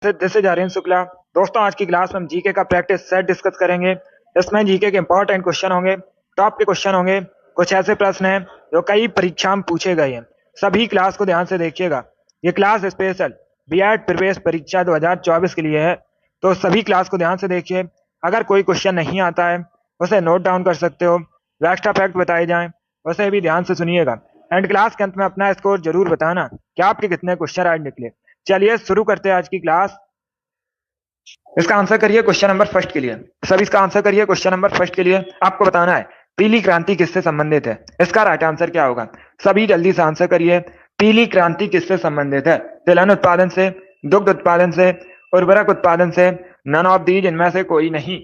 से this is Aryan Shukla. दोस्तों, आज की क्लास में हम जीके का प्रैक्टिस सेट डिस्कस करेंगे। इसमें जीके के इंपॉर्टेंट क्वेश्चन होंगे, टॉप के क्वेश्चन होंगे, कुछ ऐसे प्रश्न हैं जो कई परीक्षा में पूछे गए हैं। सभी क्लास को ध्यान से देखिएगा। ये क्लास स्पेशल बीएड प्रवेश परीक्षा 2024 के लिए है, तो सभी क्लास को ध्यान से देखिए। अगर कोई क्वेश्चन नहीं आता है उसे नोट डाउन कर सकते हो, जो एक्स्ट्रा फैक्ट बताए जाएं उसे भी ध्यान से सुनिएगा। एंड क्लास के अंत में अपना स्कोर जरूर बताना कि आपके कितने क्वेश्चन आज निकले। चलिए शुरू करते हैं आज की क्लास। इसका आंसर करिए क्वेश्चन नंबर फर्स्ट के लिए। सब इसका आंसर करिए क्वेश्चन नंबर फर्स्ट के लिए। आपको बताना है पीली क्रांति किससे संबंधित है। इसका राइट आंसर क्या होगा? सभी जल्दी से आंसर करिए। पीली क्रांति किससे संबंधित है? तिलहन उत्पादन से, दुग्ध उत्पादन से, उर्वरक उत्पादन से, नन ऑफ दीज, इनमें से कोई नहीं।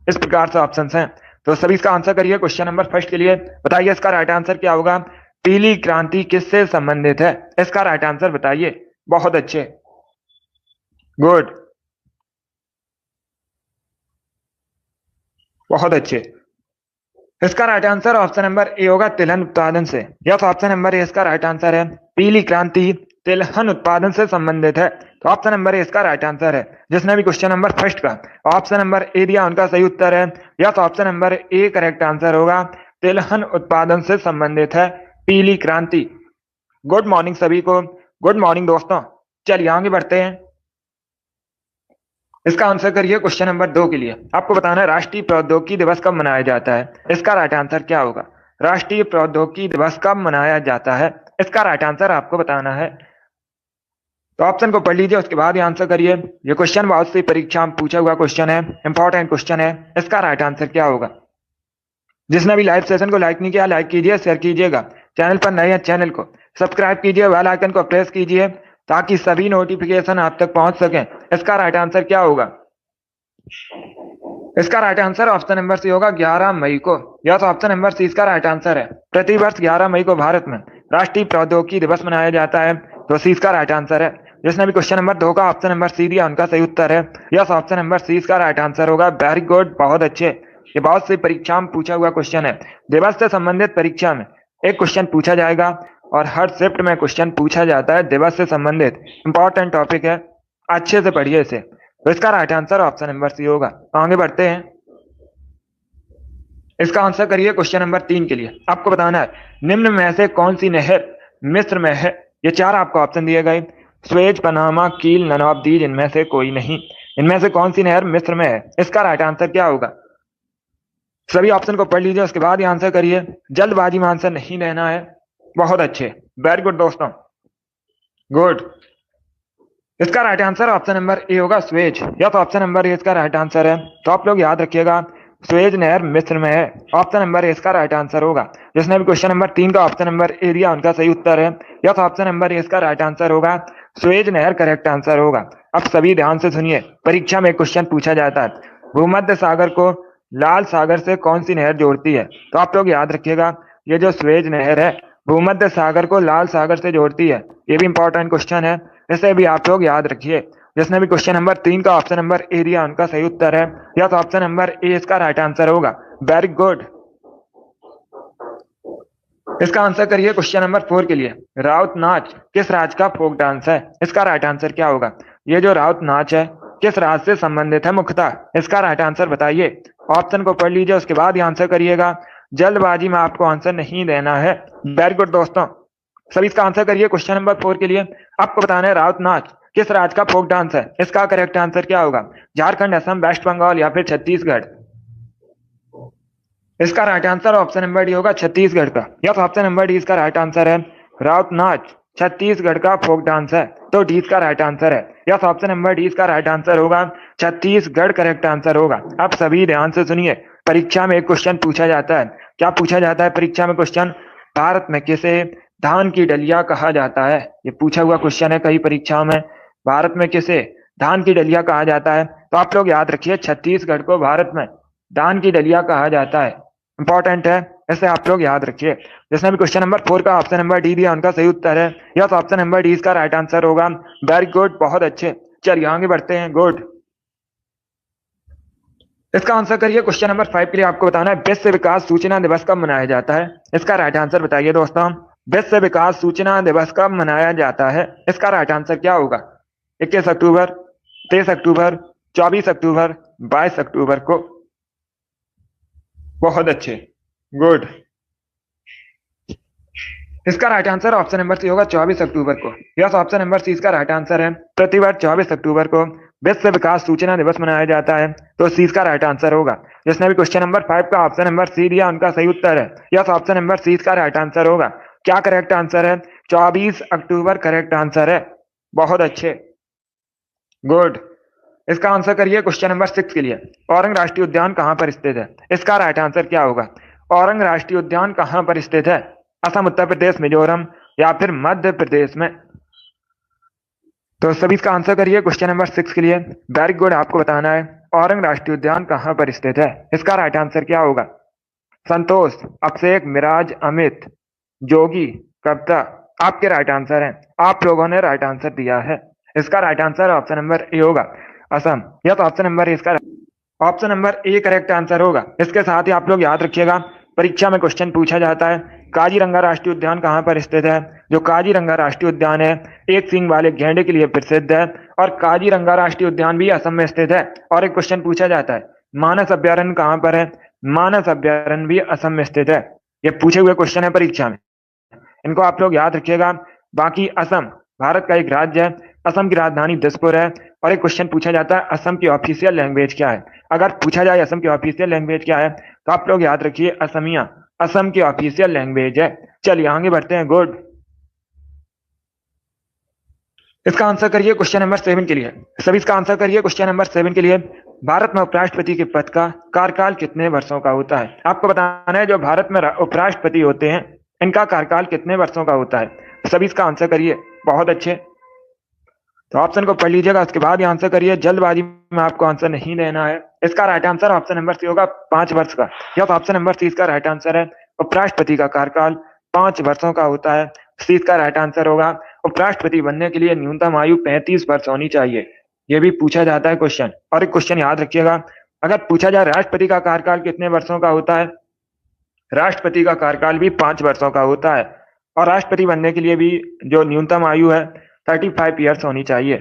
इस प्रकार से ऑप्शंस हैं, तो सभी इसका आंसर करिए क्वेश्चन नंबर फर्स्ट के लिए। बताइए इसका राइट आंसर क्या होगा? पीली क्रांति किससे संबंधित है? इसका राइट आंसर बताइए। बहुत अच्छे, गुड, बहुत अच्छे। इसका right answer option number A होगा, तिलहन उत्पादन से। यस, ऑप्शन नंबर ए इसका राइट आंसर है। पीली क्रांति तिलहन उत्पादन से संबंधित है, तो ऑप्शन नंबर ए इसका राइट आंसर है। जिसने भी क्वेश्चन नंबर फर्स्ट का ऑप्शन नंबर ए दिया उनका सही उत्तर है। Yes, option number A correct answer होगा। तिलहन उत्पादन से संबंधित है पीली क्रांति। गुड मॉर्निंग सभी को, गुड मॉर्निंग दोस्तों। चलिए आगे बढ़ते हैं। इसका आंसर करिए क्वेश्चन नंबर 2 के लिए। आपको बताना है राष्ट्रीय प्रौद्योगिकी दिवस कब मनाया जाता है। इसका राइट आंसर क्या होगा? राष्ट्रीय प्रौद्योगिकी दिवस कब मनाया जाता है? इसका राइट आंसर आपको बताना है। तो ऑप्शन को पढ़ लीजिए, उसके बाद ही आंसर करिए। ये क्वेश्चन बहुत सी परीक्षा में पूछा हुआ क्वेश्चन है, इंपॉर्टेंट क्वेश्चन है। इसका राइट आंसर क्या होगा? जिसने भी लाइव सेशन को लाइक नहीं किया, लाइक कीजिए, शेयर कीजिएगा। चैनल पर नए हैं, चैनल को सब्सक्राइब कीजिए, बेल आइकन को प्रेस कीजिए ताकि सभी नोटिफिकेशन आप तक पहुंच सके। इसका राइट आंसर क्या होगा? इसका right answer option number C होगा, 11 मई को। यह तो ऑप्शन नंबर सी इसका राइट आंसर है। प्रतिवर्ष 11 मई को भारत में राष्ट्रीय प्रौद्योगिकी दिवस मनाया जाता है, तो सी इसका राइट आंसर है। जिसने भी क्वेश्चन नंबर 2 का ऑप्शन नंबर सी दिया उनका सही उत्तर है। यस, ऑप्शन नंबर सी इसका राइट आंसर होगा। वेरी गुड, बहुत अच्छे। ये बहुत सी परीक्षा में पूछा हुआ क्वेश्चन है। दिवस से संबंधित परीक्षा में एक क्वेश्चन पूछा जाएगा और हर शिफ्ट में क्वेश्चन पूछा जाता है दिवस से संबंधित। इंपॉर्टेंट टॉपिक है, अच्छे से पढ़िए इसे। तो इसका right answer option number C होगा। आगे बढ़ते हैं। इसका आंसर करिए क्वेश्चन नंबर 3 के लिए। आपको बताना है निम्न में से कौन सी नहर मिस्र में है। ये 4 आपको ऑप्शन दिए गए, स्वेज, पनामा, कील, नन ऑफ दीज, इनमें से कोई नहीं। इनमें से कौन सी नहर मिस्र में है? इसका राइट आंसर क्या होगा? सभी ऑप्शन को पढ़ लीजिए, उसके बाद ही आंसर करिए। जल्दबाजी में आंसर नहीं देना है। बहुत अच्छे, वेरी गुड दोस्तों, गुड। इसका right answer option number A होगा, स्वेज। या तो ऑप्शन नंबर ए इसका राइट आंसर है। तो आप लोग याद रखिएगा, स्वेज नहर मिस्र में है। ऑप्शन नंबर ए इसका राइट आंसर होगा। जिसने भी क्वेश्चन नंबर 3 का ऑप्शन नंबर ए दिया उनका सही उत्तर है। या तो ऑप्शन नंबर ए इसका राइट आंसर होगा। स्वेज नहर करेक्ट आंसर होगा। अब सभी ध्यान से सुनिए, परीक्षा में एक क्वेश्चन पूछा जाता है, भूमध्य सागर को लाल सागर से कौन सी नहर जोड़ती है। तो आप लोग याद रखिएगा, ये जो स्वेज नहर है भूमध्य सागर को लाल सागर से जोड़ती है। ये भी इंपॉर्टेंट क्वेश्चन है, इसे भी आप लोग याद रखिए। जिसने भी क्वेश्चन नंबर 3 का ऑप्शन नंबर ए दिया उनका सही उत्तर है। या तो ऑप्शन नंबर ए इसका राइट आंसर होगा। Very good. इसका आंसर करिए क्वेश्चन नंबर 4 के लिए। राउत नाच किस राज्य का फोक डांस है? इसका राइट आंसर क्या होगा? ये जो राउत नाच है किस राज्य से संबंधित है मुख्यतः? इसका राइट आंसर बताइए। ऑप्शन को पढ़ लीजिए, उसके बाद ही आंसर करिएगा। जल्दबाजी में आपको आंसर नहीं देना है। वेरी गुड दोस्तों, सभी इसका आंसर करिए क्वेश्चन नंबर 4 के लिए। आपको बताना है राउत नाच किस राज्य का फोक डांस है। इसका करेक्ट आंसर क्या होगा? झारखंड, असम, वेस्ट बंगाल या फिर छत्तीसगढ़। इसका right answer option number D होगा, छत्तीसगढ़ का। या तो ऑप्शन नंबर डी इसका राइट आंसर है। राउत नाच छत्तीसगढ़ का फोक डांस है, तो डी इसका राइट आंसर है। या तो ऑप्शन नंबर डी इसका राइट आंसर होगा। छत्तीसगढ़ करेक्ट आंसर होगा। आप सभी ध्यान से सुनिए, परीक्षा में एक क्वेश्चन पूछा जाता है। क्या पूछा जाता है परीक्षा में क्वेश्चन? भारत में किसे धान की डलिया कहा जाता है? ये पूछा हुआ क्वेश्चन है कई परीक्षाओं में। भारत में किसे धान की डलिया कहा जाता है? तो आप लोग याद रखिए, छत्तीसगढ़ को भारत में धान की डलिया कहा जाता है। इंपॉर्टेंट है, ऐसे आप लोग याद रखिए। जिसने भी क्वेश्चन नंबर 4 का ऑप्शन नंबर डी दिया उनका सही उत्तर है। या तो ऑप्शन नंबर डी इसका राइट आंसर होगा। वेरी गुड, बहुत अच्छे। चलिए आगे बढ़ते हैं। गुड। इसका आंसर करिए क्वेश्चन नंबर 5 के लिए। आपको बताना है विश्व विकास सूचना दिवस कब मनाया जाता है। इसका राइट आंसर बताइए दोस्तों। विश्व विकास सूचना दिवस कब मनाया जाता है? इसका राइट आंसर क्या होगा? 21 अक्टूबर, 23 अक्टूबर, 24 अक्टूबर, 22 अक्टूबर को। बहुत अच्छे, गुड। इसका right answer option number C होगा 24 अक्टूबर को। यस, ऑप्शन नंबर सी इसका राइट आंसर है। प्रतिवर्ष 24 अक्टूबर को विश्व विकास सूचना दिवस मनाया जाता है, तो सी इसका राइट आंसर होगा। जिसने भी क्वेश्चन नंबर 5 का ऑप्शन नंबर सी दिया उनका सही उत्तर है। यस, ऑप्शन नंबर सी इसका राइट आंसर होगा। क्या करेक्ट आंसर है? 24 अक्टूबर करेक्ट आंसर है। बहुत अच्छे, गुड। इसका आंसर करिए क्वेश्चन नंबर 6 के लिए। औरंग राष्ट्रीय उद्यान कहाँ पर स्थित है? इसका राइट आंसर क्या होगा? औरंग राष्ट्रीय उद्यान कहाँ पर स्थित है? असम, उत्तर प्रदेश, मिजोरम या फिर मध्य प्रदेश में? तो सभी इसका आंसर करिए क्वेश्चन नंबर 6 के लिए। वेरी गुड, आपको बताना है औरंग राष्ट्रीय उद्यान कहाँ पर स्थित है। इसका राइट आंसर क्या होगा? संतोष, अभिषेक, मिराज, अमित, जोगी, कविता, आपके राइट आंसर हैं। आप लोगों ने राइट आंसर दिया है। इसका right answer option number A होगा, असम। यह तो ऑप्शन नंबर इसका option number A correct answer होगा। इसके साथ ही आप लोग याद रखिएगा, परीक्षा में क्वेश्चन पूछा जाता है काजीरंगा राष्ट्रीय उद्यान कहाँ पर स्थित है। जो काजीरंगा राष्ट्रीय उद्यान है एक सींग वाले गैंडे के लिए प्रसिद्ध है, और काजीरंगा राष्ट्रीय उद्यान भी असम में स्थित है। और एक क्वेश्चन पूछा जाता है मानस अभ्यारण्य कहाँ पर है। मानस अभ्यारण्य भी असम में स्थित है। ये पूछे हुए क्वेश्चन है परीक्षा में, इनको आप लोग याद रखिएगा। बाकी असम भारत का एक राज्य है, असम की राजधानी दिसपुर है। और एक क्वेश्चन पूछा जाता है असम की ऑफिशियल लैंग्वेज क्या है। अगर पूछा जाए असम की ऑफिशियल लैंग्वेज क्या है, तो आप लोग याद रखिए असमिया असम की ऑफिशियल लैंग्वेज है। चलिए आगे बढ़ते हैं, गुड। इसका आंसर करिए क्वेश्चन नंबर 7 के लिए। सभी इसका आंसर करिए क्वेश्चन नंबर 7 के लिए। भारत में उपराष्ट्रपति के पद का कार्यकाल कितने वर्षों का होता है? आपको बताना है जो भारत में उपराष्ट्रपति होते हैं इनका कार्यकाल कितने वर्षों का होता है। सभी इसका आंसर करिए। बहुत अच्छे, तो ऑप्शन को पढ़ लीजिएगा, उसके बाद ही आंसर करिए। जल्दबाजी में आपको आंसर नहीं देना है। इसका right answer option number C होगा 5 वर्ष का। यह ऑप्शन नंबर सी इसका राइट आंसर है। उपराष्ट्रपति का कार्यकाल 5 वर्षों का होता है। सी इसका राइट आंसर होगा। उपराष्ट्रपति बनने के लिए न्यूनतम आयु 35 वर्ष होनी चाहिए। यह भी पूछा जाता है क्वेश्चन। और एक क्वेश्चन याद रखिएगा, अगर पूछा जाए राष्ट्रपति का कार्यकाल कितने वर्षों का होता है, राष्ट्रपति का कार्यकाल भी 5 वर्षों का होता है। और राष्ट्रपति बनने के लिए भी जो न्यूनतम आयु है 35 ईयर्स होनी चाहिए।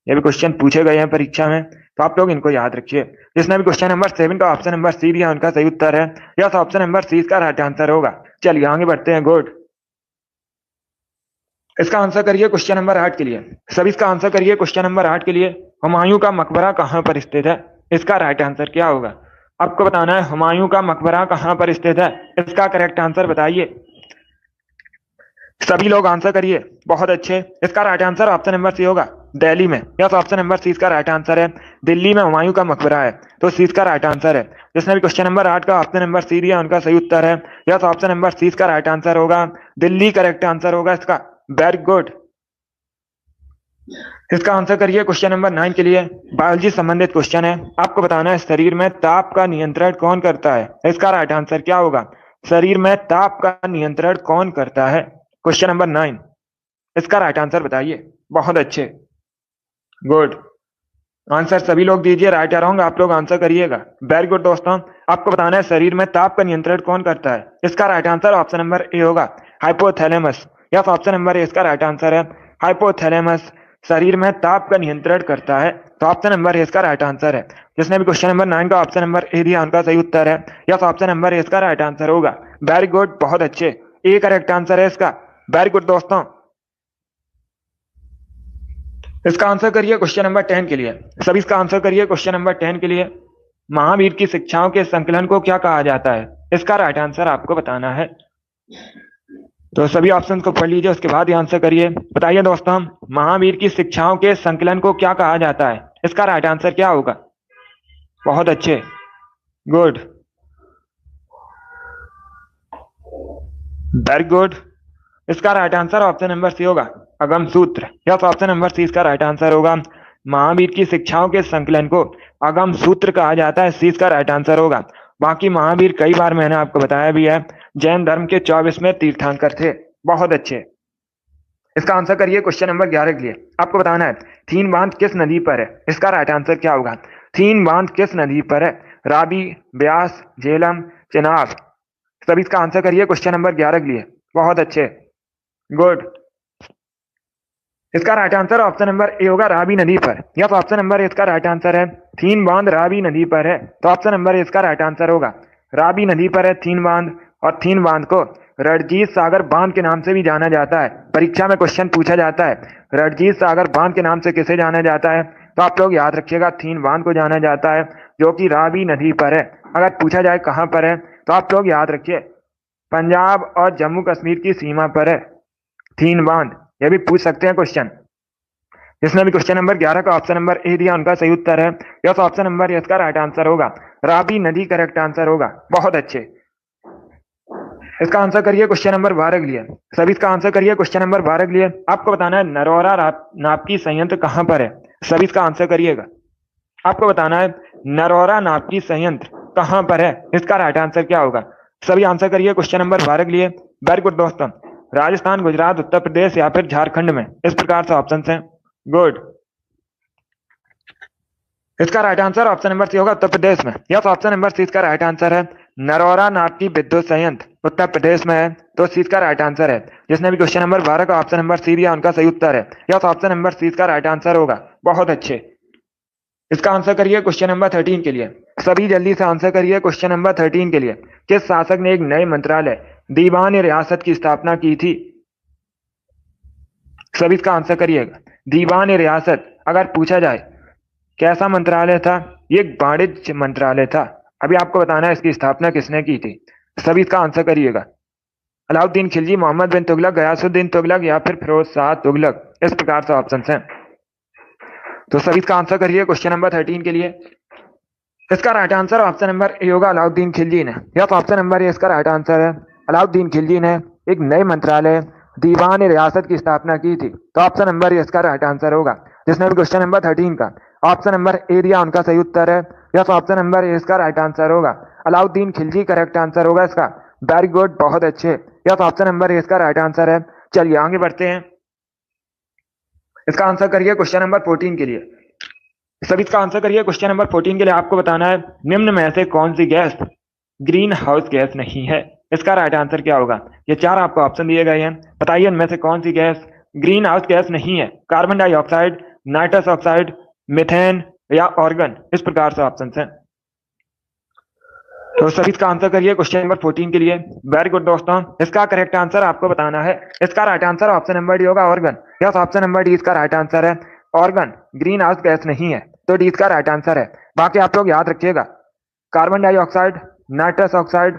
ये भी क्वेश्चन पूछे गए हैं परीक्षा में, तो आप लोग इनको याद रखिए। जिसने भी क्वेश्चन नंबर 7 का ऑप्शन नंबर सी दिया उनका सही उत्तर है। यस, ऑप्शन नंबर सी इसका राइट आंसर होगा। चलिए आगे बढ़ते हैं, गुड। इसका आंसर करिए क्वेश्चन नंबर 8 के लिए। सभी इसका आंसर करिए क्वेश्चन नंबर 8 के लिए। हुमायूं का मकबरा कहाँ पर स्थित है? इसका राइट आंसर क्या होगा? आपको बताना है हुमायूं का मकबरा कहाँ पर स्थित है। इसका करेक्ट आंसर बताइए। सभी लोग आंसर करिए। बहुत अच्छे, इसका right answer option number C होगा, दिल्ली में। यस, ऑप्शन नंबर सी इसका राइट आंसर है। दिल्ली में हुमायूं का मकबरा है, तो सी इसका राइट आंसर है। जिसने भी क्वेश्चन नंबर 8 का ऑप्शन नंबर सी दिया उनका सही उत्तर है। यस, ऑप्शन नंबर सी इसका राइट आंसर होगा। दिल्ली करेक्ट आंसर होगा इसका। Very good. इसका आंसर करिए क्वेश्चन नंबर 9 के लिए। बायोलॉजी संबंधित क्वेश्चन है। आपको बताना है शरीर में ताप का नियंत्रण कौन करता है। इसका राइट आंसर क्या होगा? शरीर में ताप का नियंत्रण कौन करता है? क्वेश्चन नंबर 9, इसका राइट आंसर बताइए। बहुत अच्छे, गुड। आंसर सभी लोग दीजिए, राइट या रॉन्ग आप लोग आंसर करिएगा। वेरी गुड दोस्तों, आपको बताना है शरीर में ताप का नियंत्रण कौन करता है। इसका right answer option number A होगा, hypothalamus. Yes, option number A इसका राइट आंसर है। हाइपोथैलेमस शरीर में ताप का नियंत्रण करता है, तो ऑप्शन नंबर ए इसका राइट आंसर है। जिसने भी क्वेश्चन नंबर 9 का ऑप्शन नंबर ए दिया उनका सही उत्तर है। यस, ऑप्शन नंबर ए इसका राइट आंसर होगा। वेरी गुड, बहुत अच्छे, ए करेक्ट आंसर है इसका। वेरी गुड दोस्तों। इसका आंसर करिए क्वेश्चन नंबर 10 के लिए। सभी इसका आंसर करिए क्वेश्चन नंबर 10 के लिए। महावीर की शिक्षाओं के संकलन को क्या कहा जाता है? इसका राइट आंसर आपको बताना है। तो सभी ऑप्शन को पढ़ लीजिए, उसके बाद ही आंसर करिए। बताइए दोस्तों, महावीर की शिक्षाओं के संकलन को क्या कहा जाता है? इसका राइट आंसर क्या होगा? बहुत अच्छे, गुड, वेरी गुड। इसका right answer option number C होगा, अगम सूत्र। यस, ऑप्शन नंबर सी इसका राइट आंसर होगा। महावीर की शिक्षाओं के संकलन को अगम सूत्र कहा जाता है, सी इसका राइट आंसर होगा। बाकी महावीर कई बार मैंने आपको बताया भी है जैन धर्म के 24वें तीर्थंकर थे। बहुत अच्छे। इसका आंसर करिए क्वेश्चन नंबर 11 के लिए। आपको बताना है थीन बांध किस नदी पर है। इसका राइट आंसर क्या होगा? थीन बांध किस नदी पर है? रावी, ब्यास, झेलम, चेनाब। सभी इसका आंसर करिए क्वेश्चन नंबर 11 के लिए। बहुत अच्छे, गुड। इसका right answer option number A होगा, रावी नदी पर। यस, ऑप्शन नंबर ए इसका राइट आंसर है। थीन बांध रावी नदी पर है, तो ऑप्शन नंबर ए इसका राइट आंसर होगा। रावी नदी पर है थीन बांध, और थीन बांध को रणजीत सागर बांध के नाम से भी जाना जाता है। परीक्षा में क्वेश्चन पूछा जाता है, रणजीत सागर बांध के नाम से किसे जाना जाता है, तो आप लोग याद रखिएगा थीन बांध को जाना जाता है, जो कि रावी नदी पर है। अगर पूछा जाए कहां पर है, तो आप लोग याद रखिए पंजाब और जम्मू कश्मीर की सीमा पर है थीन बांध। यह भी पूछ सकते हैं क्वेश्चन। जिसने भी क्वेश्चन नंबर 11 का ऑप्शन नंबर ए दिया उनका सही उत्तर है यस, ऑप्शन नंबर ए इसका राइट आंसर होगा। रावी नदी करेक्ट आंसर होगा। बहुत अच्छे। इसका आंसर करिए क्वेश्चन नंबर 12 के लिए। सभी इसका आंसर करिए क्वेश्चन नंबर 12 के लिए। आपको बताना है नरौरा नापकी संयंत्र कहां पर है। सभी इसका आंसर करिएगा। आपको बताना है नरौरा नापकी संयंत्र कहां पर है, इसका राइट आंसर क्या होगा। सभी आंसर करिए क्वेश्चन नंबर 12 के लिए। वेरी गुड दोस्तों। राजस्थान, गुजरात, उत्तर प्रदेश या फिर झारखंड में, इस प्रकार से ऑप्शन है। गुड। इसका right answer option number C होगा, उत्तर प्रदेश में। यस, ऑप्शन नंबर सी इसका राइट आंसर है। नरौरा नापकी विद्युत संयंत्र उत्तर प्रदेश में है, तो सी इसका राइट आंसर है। जिसने भी क्वेश्चन नंबर 12 का ऑप्शन नंबर सी दिया उनका सही उत्तर है। यस, ऑप्शन नंबर सी इसका राइट आंसर होगा। बहुत अच्छे। इसका आंसर करिए क्वेश्चन नंबर 13 के लिए। सभी जल्दी से आंसर करिए क्वेश्चन नंबर 13 के लिए। किस शासक ने एक नए मंत्रालय दीवान रियासत की स्थापना की थी। सभी इसका आंसर करिएगा। दीवान रियासत अगर पूछा जाए कैसा मंत्रालय था, ये वाणिज्य मंत्रालय था। अभी आपको बताना है इसकी स्थापना किसने की थी। सभी इसका आंसर करिएगा। अलाउद्दीन खिलजी, मोहम्मद बिन तुगलक, गयासुद्दीन तुगलक या फिर फिरोज शाह तुगलक, इस प्रकार से ऑप्शन हैं। तो सभी इसका आंसर करिए क्वेश्चन नंबर 13 के लिए। इसका right answer option number A होगा, अलाउद्दीन खिलजी ने। यस, ऑप्शन नंबर ए इसका राइट आंसर है। अलाउद्दीन खिलजी ने एक नए मंत्रालय दीवान रियासत की स्थापना की थी, तो ऑप्शन नंबर ए इसका राइट आंसर होगा। जिसने भी क्वेश्चन नंबर 13 का ऑप्शन नंबर ए दिया उनका सही उत्तर है। यस, ऑप्शन नंबर ए इसका राइट आंसर होगा। अलाउद्दीन खिलजी करेक्ट आंसर होगा इसका। वेरी गुड, बहुत अच्छे। यस, ऑप्शन नंबर ए इसका राइट आंसर है। चलिए आगे बढ़ते हैं। इसका आंसर करिए क्वेश्चन नंबर 14 के लिए। सभी इसका आंसर करिए क्वेश्चन नंबर 14 के लिए। आपको बताना है निम्न में से कौन सी गैस ग्रीन हाउस गैस नहीं है। इसका राइट आंसर क्या होगा। ये चार आपको ऑप्शन दिए गए हैं, बताइए उनमें से कौन सी गैस ग्रीन हाउस गैस नहीं है। Carbon dioxide, nitrous oxide, methane या ऑर्गन, इस प्रकार से ऑप्शन हैं। तो सभी इसका आंसर करिए क्वेश्चन नंबर 14 के लिए। वेरी गुड दोस्तों। इसका करेक्ट आंसर आपको बताना है। इसका right answer option number D होगा, argon. Yes, option number D इसका राइट आंसर है। ऑर्गन ग्रीन हाउस गैस नहीं है, तो डी इसका राइट आंसर है। बाकी आप लोग याद रखिएगा carbon dioxide, nitrous oxide,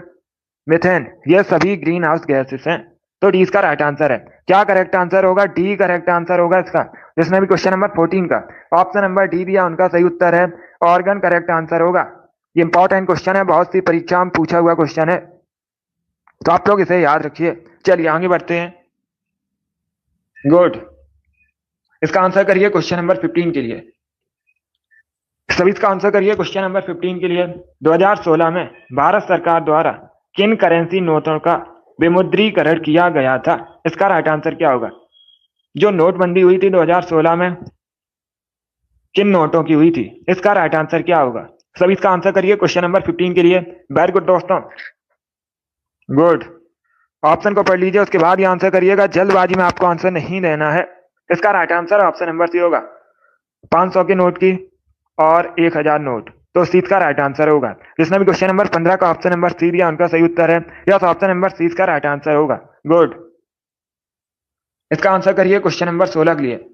methane, ये सभी ग्रीन हाउस गैसेस हैं, तो डी इसका राइट आंसर है। क्या करेक्ट आंसर होगा। डी करेक्ट आंसर होगा इसका। जिसने भी क्वेश्चन नंबर 14 का ऑप्शन नंबर डी दिया उनका सही उत्तर है। ऑर्गन करेक्ट आंसर होगा। ये इंपॉर्टेंट क्वेश्चन है, बहुत सी परीक्षा में पूछा हुआ क्वेश्चन है, तो आप लोग इसे याद रखिए। चलिए आगे बढ़ते हैं। गुड। इसका आंसर करिए क्वेश्चन नंबर 15 के लिए। सभी इसका आंसर करिए क्वेश्चन नंबर 15 के लिए। 2016 में भारत सरकार द्वारा किन करेंसी नोटों का विमुद्रीकरण किया गया था। इसका राइट आंसर क्या होगा। जो नोटबंदी हुई थी 2016 में, किन नोटों की हुई थी, इसका राइट आंसर क्या होगा। सभी इसका आंसर करिए क्वेश्चन नंबर 15 के लिए। वेरी गुड दोस्तों। गुड। ऑप्शन को पढ़ लीजिए, उसके बाद ही आंसर करिएगा। जल्दबाजी में आपको आंसर नहीं देना है। इसका right answer option number C होगा, 500 के नोट की और 1000 नोट, तो सी का राइट आंसर होगा। जिसने भी क्वेश्चन नंबर 15 का ऑप्शन नंबर सी दिया उनका सही उत्तर है। यस, ऑप्शन नंबर सी का राइट आंसर होगा। गुड। इसका आंसर करिए क्वेश्चन नंबर 16 के लिए।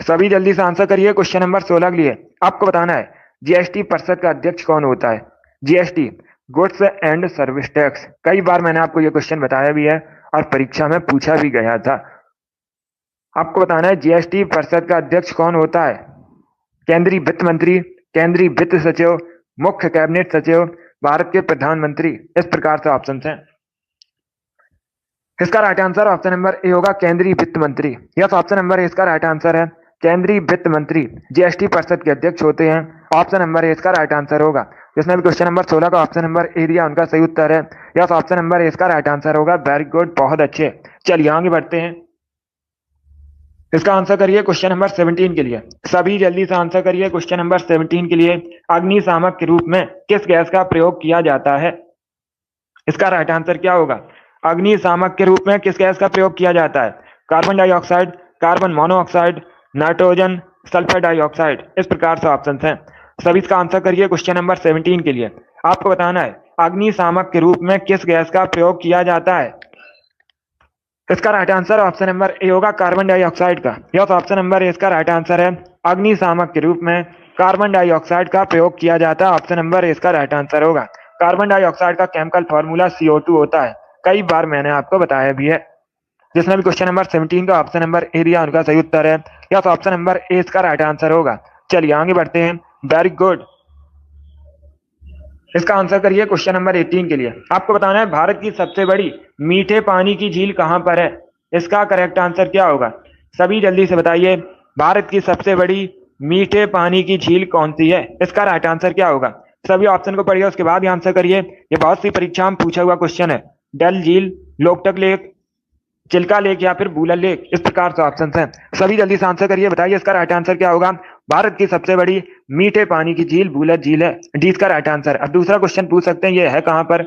सभी जल्दी से आंसर करिए क्वेश्चन नंबर 16 के लिए। आपको बताना है जीएसटी परिषद का अध्यक्ष कौन होता है। GST, goods and service tax. कई बार मैंने आपको यह क्वेश्चन बताया भी है और परीक्षा में पूछा भी गया था। आपको बताना है जीएसटी परिषद का अध्यक्ष कौन होता है। केंद्रीय वित्त मंत्री, केंद्रीय वित्त सचिव, मुख्य कैबिनेट सचिव, भारत के प्रधानमंत्री, इस प्रकार से ऑप्शन हैं। इसका right answer option number A होगा, केंद्रीय वित्त मंत्री। यस, ऑप्शन नंबर ए इसका राइट आंसर है। केंद्रीय वित्त मंत्री जीएसटी परिषद के अध्यक्ष होते हैं। ऑप्शन नंबर ए इसका राइट आंसर होगा। जिसने भी क्वेश्चन नंबर 16 का ऑप्शन नंबर ए दिया उनका सही उत्तर है। यस, ऑप्शन नंबर ए इसका राइट आंसर होगा। वेरी गुड, बहुत अच्छे। चलिए आगे बढ़ते हैं। इसका आंसर करिए क्वेश्चन नंबर 17 के लिए। सभी जल्दी से आंसर करिए क्वेश्चन नंबर 17 के लिए। अग्निशामक के रूप में किस गैस का प्रयोग किया जाता है। इसका राइट आंसर क्या होगा। अग्निशामक के रूप में किस गैस का प्रयोग किया जाता है। Carbon dioxide, carbon monoxide, nitrogen, sulphur dioxide. इस प्रकार से ऑप्शन हैं। सभी इसका आंसर करिए क्वेश्चन नंबर 17 के लिए। आपको बताना है अग्निशामक के रूप में किस गैस का प्रयोग किया जाता है। इसका right answer option number A होगा, कार्बन डाइऑक्साइड का। यस, ऑप्शन नंबर ए इसका राइट आंसर है। अग्निशामक के रूप में कार्बन डाइऑक्साइड का प्रयोग किया जाता है। ऑप्शन नंबर ए इसका राइट आंसर होगा। कार्बन डाइऑक्साइड का केमिकल फॉर्मूला CO2 होता है। कई बार मैंने आपको बताया भी है। जिसने भी क्वेश्चन नंबर 17 का ऑप्शन नंबर ए दिया उनका सही उत्तर है। यस, ऑप्शन नंबर ए इसका राइट आंसर होगा। चलिए आगे बढ़ते हैं। Very good. इसका आंसर करिए क्वेश्चन नंबर 18 के लिए। आपको बताना है भारत की सबसे बड़ी मीठे पानी की झील कहां पर है। इसका करेक्ट आंसर क्या होगा, सभी जल्दी से बताइए। भारत की सबसे बड़ी मीठे पानी की झील कौन सी है। इसका राइट आंसर क्या होगा। सभी ऑप्शन को पढ़िए, उसके बाद ही आंसर करिए। ये बहुत सी परीक्षा में पूछा हुआ क्वेश्चन है। डल झील, लोकटक लेक, चिल्का लेक या फिर बूलर लेक। इस प्रकार से ऑप्शन हैं। सभी जल्दी से आंसर करिए, बताइए इसका राइट आंसर क्या होगा। भारत की सबसे बड़ी मीठे पानी की झील बूलर झील है। डी इसका राइट आंसर। अब दूसरा क्वेश्चन पूछ सकते हैं, ये है कहां पर।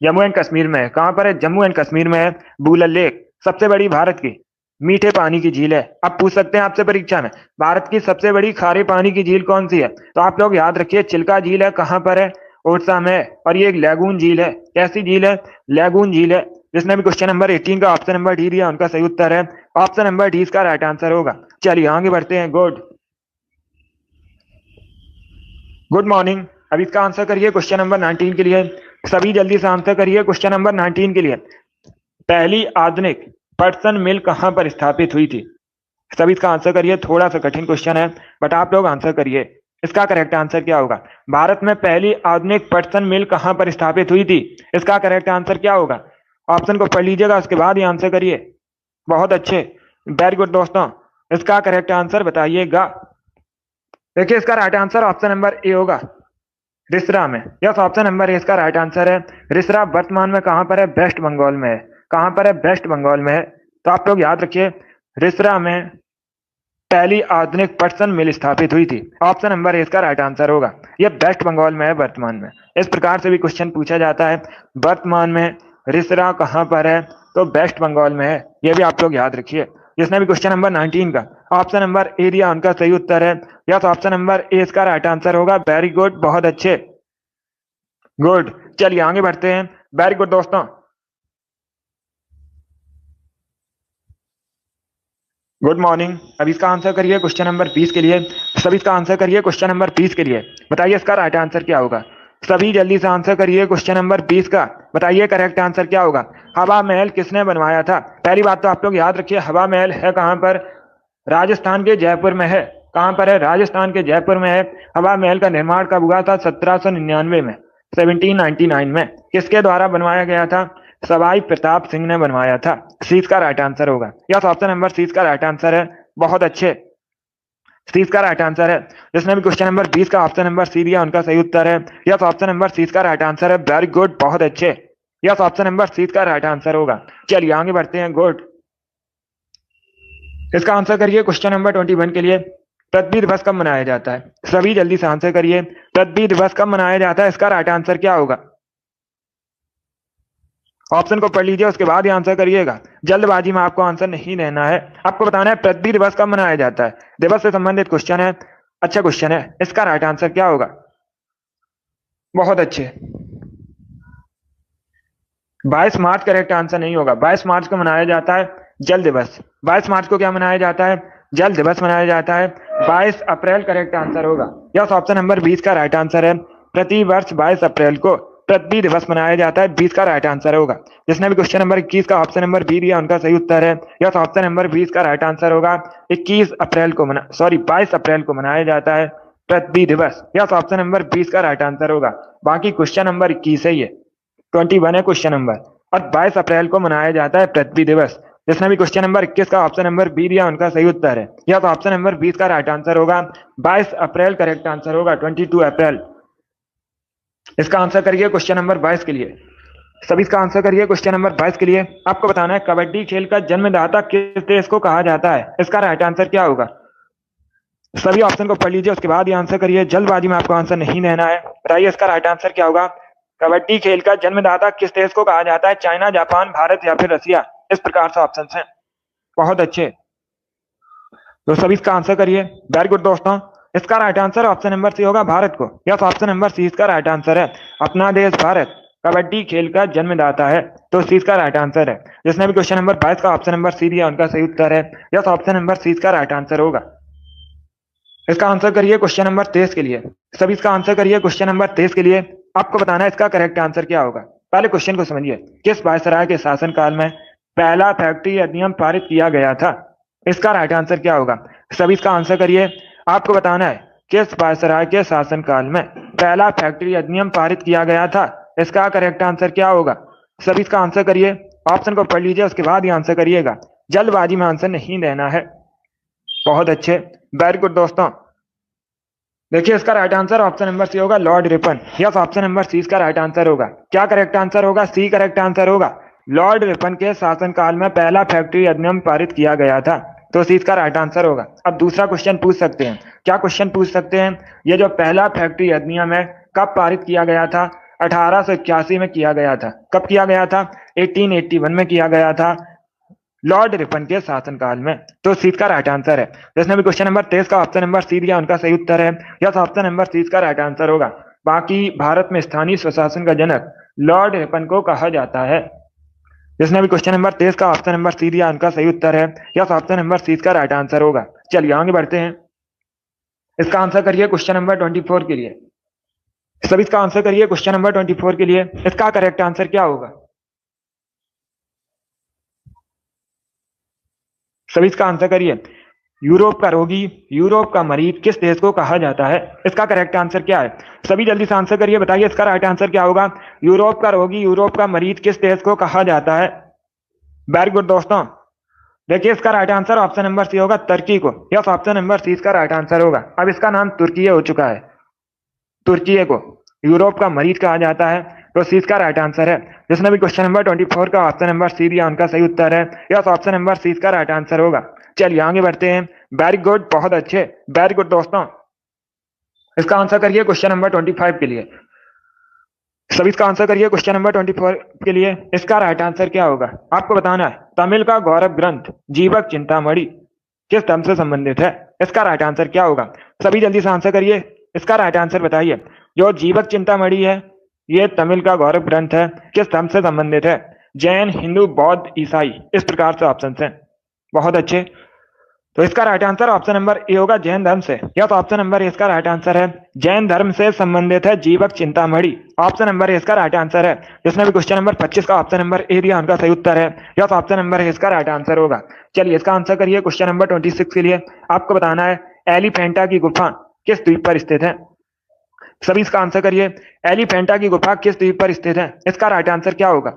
जम्मू एंड कश्मीर में है। कहां पर है, जम्मू एंड कश्मीर में है। बूलर लेक सबसे बड़ी भारत की मीठे पानी की झील है। अब पूछ सकते हैं आपसे परीक्षा में, भारत की सबसे बड़ी खारे पानी की झील कौन सी है। तो आप लोग याद रखिए, चिल्का झील है। कहां पर है, ओडिशा में है। और ये एक लैगून झील है। कैसी झील है, लैगून झील है। जिसने भी क्वेश्चन नंबर 18 का ऑप्शन नंबर डी दिया उनका सही उत्तर है। ऑप्शन नंबर डी इसका राइट आंसर होगा। चलिए आगे बढ़ते हैं। Good morning. अब इसका आंसर करिए क्वेश्चन नंबर 19 के लिए। सभी जल्दी से आंसर करिए क्वेश्चन नंबर 19 के लिए। पहली आधुनिक पटसन मिल कहां पर स्थापित हुई थी। सभी इसका आंसर करिए। थोड़ा सा कठिन क्वेश्चन है, बट आप लोग आंसर करिए। इसका करेक्ट आंसर क्या होगा। भारत में पहली आधुनिक पटसन मिल कहां पर स्थापित हुई थी। इसका करेक्ट आंसर क्या होगा। ऑप्शन को पढ़ लीजिएगा, उसके बाद ही आंसर करिए। बहुत अच्छे, वेरी गुड दोस्तों। इसका करेक्ट आंसर बताइएगा। देखिए इसका right answer option number A होगा, रिसरा में। यस, ऑप्शन नंबर ए इसका राइट आंसर है। रिसरा वर्तमान में कहां पर है, वेस्ट बंगाल में है। कहां पर है, वेस्ट बंगाल में है। तो आप लोग याद रखिए, रिसरा में पहली आधुनिक पटसन मिल स्थापित हुई थी। ऑप्शन नंबर ए इसका राइट आंसर होगा। यह वेस्ट बंगाल में है वर्तमान में। इस प्रकार से भी क्वेश्चन पूछा जाता है, वर्तमान में रिसरा कहां पर है, तो वेस्ट बंगाल में है। यह भी आप लोग याद रखिए। जिसने भी क्वेश्चन नंबर 19 का ऑप्शन नंबर ए दिया उनका सही उत्तर है। यस, ऑप्शन नंबर ए इसका राइट आंसर होगा। वेरी गुड, बहुत अच्छे, गुड। चलिए आगे बढ़ते हैं। वेरी गुड दोस्तों, गुड मॉर्निंग। अब इसका आंसर करिए क्वेश्चन नंबर 20 के लिए। सभी इसका आंसर करिए क्वेश्चन नंबर 20 के लिए। बताइए इसका राइट आंसर क्या होगा। सभी जल्दी से आंसर करिए क्वेश्चन नंबर 20 का। बताइए करेक्ट आंसर क्या होगा। हवा महल किसने बनवाया था। पहली बात तो आप लोग याद रखिए, हवा महल है कहां पर, राजस्थान के जयपुर में है। कहां पर है, राजस्थान के जयपुर में है। हवा महल का निर्माण कब हुआ था, 1799 में, 1799 में। किसके द्वारा बनवाया गया था, सवाई प्रताप सिंह ने बनवाया था। सी का राइट आंसर होगा। यस, ऑप्शन नंबर सी का राइट आंसर है। बहुत अच्छे, सी का राइट आंसर है। जिसने भी क्वेश्चन नंबर 20 का ऑप्शन नंबर सी दिया उनका सही उत्तर है। यस, ऑप्शन नंबर सी का राइट आंसर है। वेरी गुड, बहुत अच्छे। यस, ऑप्शन नंबर सी का राइट आंसर होगा। चलिए आगे बढ़ते हैं। गुड। इसका आंसर करिए क्वेश्चन नंबर 21 के लिए। पृथ्वी दिवस कब मनाया जाता है। सभी जल्दी से आंसर करिए। पृथ्वी दिवस कब मनाया जाता है, इसका राइट आंसर क्या होगा। ऑप्शन को पढ़ लीजिए, उसके बाद ही आंसर करिएगा। जल्दबाजी में आपको आंसर नहीं देना है। आपको बताना है पृथ्वी दिवस कब मनाया जाता है। दिवस से संबंधित क्वेश्चन है, अच्छा क्वेश्चन है। इसका राइट आंसर क्या होगा। बहुत अच्छे, 22 मार्च करेक्ट आंसर नहीं होगा। 22 मार्च को मनाया जाता है जल दिवस। 22 मार्च को क्या मनाया जाता है, जल दिवस मनाया जाता है। 22 अप्रैल करेक्ट आंसर होगा। यस, ऑप्शन नंबर 20 का राइट आंसर है। प्रति वर्ष 22 अप्रैल को पृथ्वी दिवस मनाया जाता है। 20 का राइट आंसर होगा। जिसने भी क्वेश्चन नंबर 21 का ऑप्शन नंबर बी दिया उनका सही उत्तर है। यस, ऑप्शन नंबर 20 का राइट आंसर होगा। 22 अप्रैल को मनाया जाता है पृथ्वी दिवस। यस, ऑप्शन नंबर 20 का राइट आंसर होगा। बाकी क्वेश्चन नंबर 21 है, ये 21 है क्वेश्चन नंबर, और 22 अप्रैल को मनाया जाता है पृथ्वी दिवस। जिसने भी क्वेश्चन नंबर 21 का ऑप्शन नंबर बी दिया उनका सही उत्तर है। यह तो ऑप्शन नंबर 20 का राइट आंसर होगा। 22 अप्रैल करेक्ट आंसर होगा, 22 अप्रैल। इसका आंसर करिए क्वेश्चन नंबर 22 के लिए। सभी इसका आंसर करिए क्वेश्चन नंबर 22 के लिए। आपको बताना है कबड्डी खेल का जन्मदाता किस देश को कहा जाता है। इसका राइट आंसर क्या होगा। सभी ऑप्शन को पढ़ लीजिए, उसके बाद ही आंसर करिए। जल्दबाजी में आपको आंसर नहीं देना है। बताइए इसका राइट आंसर क्या होगा। कबड्डी खेल का जन्मदाता किस देश को कहा जाता है। चाइना, जापान, भारत या फिर रसिया। इस प्रकार से ऑप्शन हैं। बहुत अच्छे, तो सभी इसका आंसर करिए। वेरी गुड दोस्तों, इसका right answer option number C होगा भारत को। यस, ऑप्शन नंबर सी इसका राइट आंसर है। अपना देश भारत कबड्डी खेल का जन्मदाता है, तो सी इसका राइट आंसर है। जिसने भी क्वेश्चन नंबर 22 का ऑप्शन नंबर सी दिया उनका सही उत्तर है। यस, ऑप्शन नंबर सी इसका राइट आंसर होगा। इसका आंसर करिए क्वेश्चन नंबर 23 के लिए। सभी इसका आंसर करिए क्वेश्चन नंबर 23 के लिए। आपको बताना है इसका करेक्ट आंसर क्या होगा। पहले क्वेश्चन को समझिए। किस वायसराय के शासनकाल में पहला फैक्ट्री अधिनियम पारित किया गया था? इसका राइट आंसर क्या होगा? सभी इसका आंसर करिए। आपको बताना है किस वायसराय के शासनकाल में पहला फैक्ट्री अधिनियम पारित किया गया था? इसका करेक्ट आंसर क्या होगा? सभी इसका आंसर करिए। ऑप्शन को पढ़ लीजिए, उसके बाद ही आंसर करिएगा। जल्दबाजी में आंसर नहीं देना है। बहुत अच्छे, वेरी गुड दोस्तों। देखिए इसका right answer option number C होगा, Lord Ripon. Yes, option number C इसका राइट आंसर होगा। क्या करेक्ट आंसर होगा? सी करेक्ट आंसर होगा। लॉर्ड रिपन के शासनकाल में पहला फैक्ट्री अधिनियम पारित किया गया था, तो सी इसका राइट आंसर होगा। अब दूसरा क्वेश्चन पूछ सकते हैं। क्या क्वेश्चन पूछ सकते हैं? ये जो पहला फैक्ट्री अधिनियम है कब पारित किया गया था? 1881 में किया गया था। कब किया गया था? 1881 में किया गया था, लॉर्ड रिपन के शासनकाल में। तो सी का राइट आंसर है। जिसने भी क्वेश्चन नंबर 23 का ऑप्शन नंबर सी दिया उनका सही उत्तर है। यस, ऑप्शन नंबर सी का राइट आंसर होगा। बाकी भारत में स्थानीय स्वशासन का जनक लॉर्ड रिपन को कहा जाता है। जिसने भी क्वेश्चन नंबर 23 का ऑप्शन नंबर सी दिया उनका सही उत्तर है। यस, ऑप्शन नंबर सी का राइट आंसर होगा। चलिए आगे बढ़ते हैं। इसका आंसर करिए क्वेश्चन नंबर 24 के लिए। सभी इसका आंसर करिए क्वेश्चन नंबर 24 के लिए। इसका करेक्ट आंसर क्या होगा? सभी इसका आंसर करिए। यूरोप का रोगी, यूरोप का मरीज किस देश को कहा जाता है? इसका करेक्ट आंसर क्या है? सभी जल्दी से आंसर करिए, बताइए इसका राइट आंसर क्या होगा। यूरोप का रोगी, यूरोप का मरीज किस देश को कहा जाता है? वेरी गुड दोस्तों। देखिए इसका right answer option number C होगा, तुर्की को। यस, ऑप्शन नंबर सी इसका राइट आंसर होगा। अब इसका नाम तुर्की हो चुका है। तुर्की को यूरोप का मरीज कहा जाता है, तो सी इसका राइट आंसर है। जिसने भी क्वेश्चन नंबर 24 का ऑप्शन नंबर सी दिया उनका सही उत्तर है। यस, ऑप्शन नंबर सी इसका राइट आंसर होगा। चलिए आगे बढ़ते हैं। वेरी गुड, बहुत अच्छे, वेरी गुड दोस्तों। इसका आंसर करिए क्वेश्चन नंबर 25 के लिए। सभी इसका आंसर करिए क्वेश्चन नंबर 24 के लिए। इसका राइट आंसर क्या होगा? आपको बताना है तमिल का गौरव ग्रंथ जीवक चिंतामणि किस धर्म से संबंधित है? इसका राइट आंसर क्या होगा? सभी जल्दी से आंसर करिए, इसका राइट आंसर बताइए। जो जीवक चिंतामणि है ये तमिल का गौरव ग्रंथ है, किस धर्म से संबंधित है? जैन, हिंदू, बौद्ध, ईसाई, इस प्रकार से ऑप्शन है। बहुत अच्छे, तो इसका right answer option number A होगा, जैन धर्म से। यस, ऑप्शन नंबर ए इसका राइट आंसर है। जैन धर्म से संबंधित है जीवक चिंतामणि। ऑप्शन नंबर ए इसका राइट आंसर है। जिसने भी क्वेश्चन नंबर 25 का ऑप्शन नंबर ए दिया उनका सही उत्तर है। यस, ऑप्शन नंबर ए इसका राइट आंसर होगा। चलिए इसका आंसर करिए क्वेश्चन नंबर 26 के लिए। आपको बताना है एलिफेंटा की गुफा किस द्वीप पर स्थित है? सभी इसका आंसर करिए। एलिफेंटा की गुफा किस द्वीप पर स्थित है? इसका राइट आंसर क्या होगा?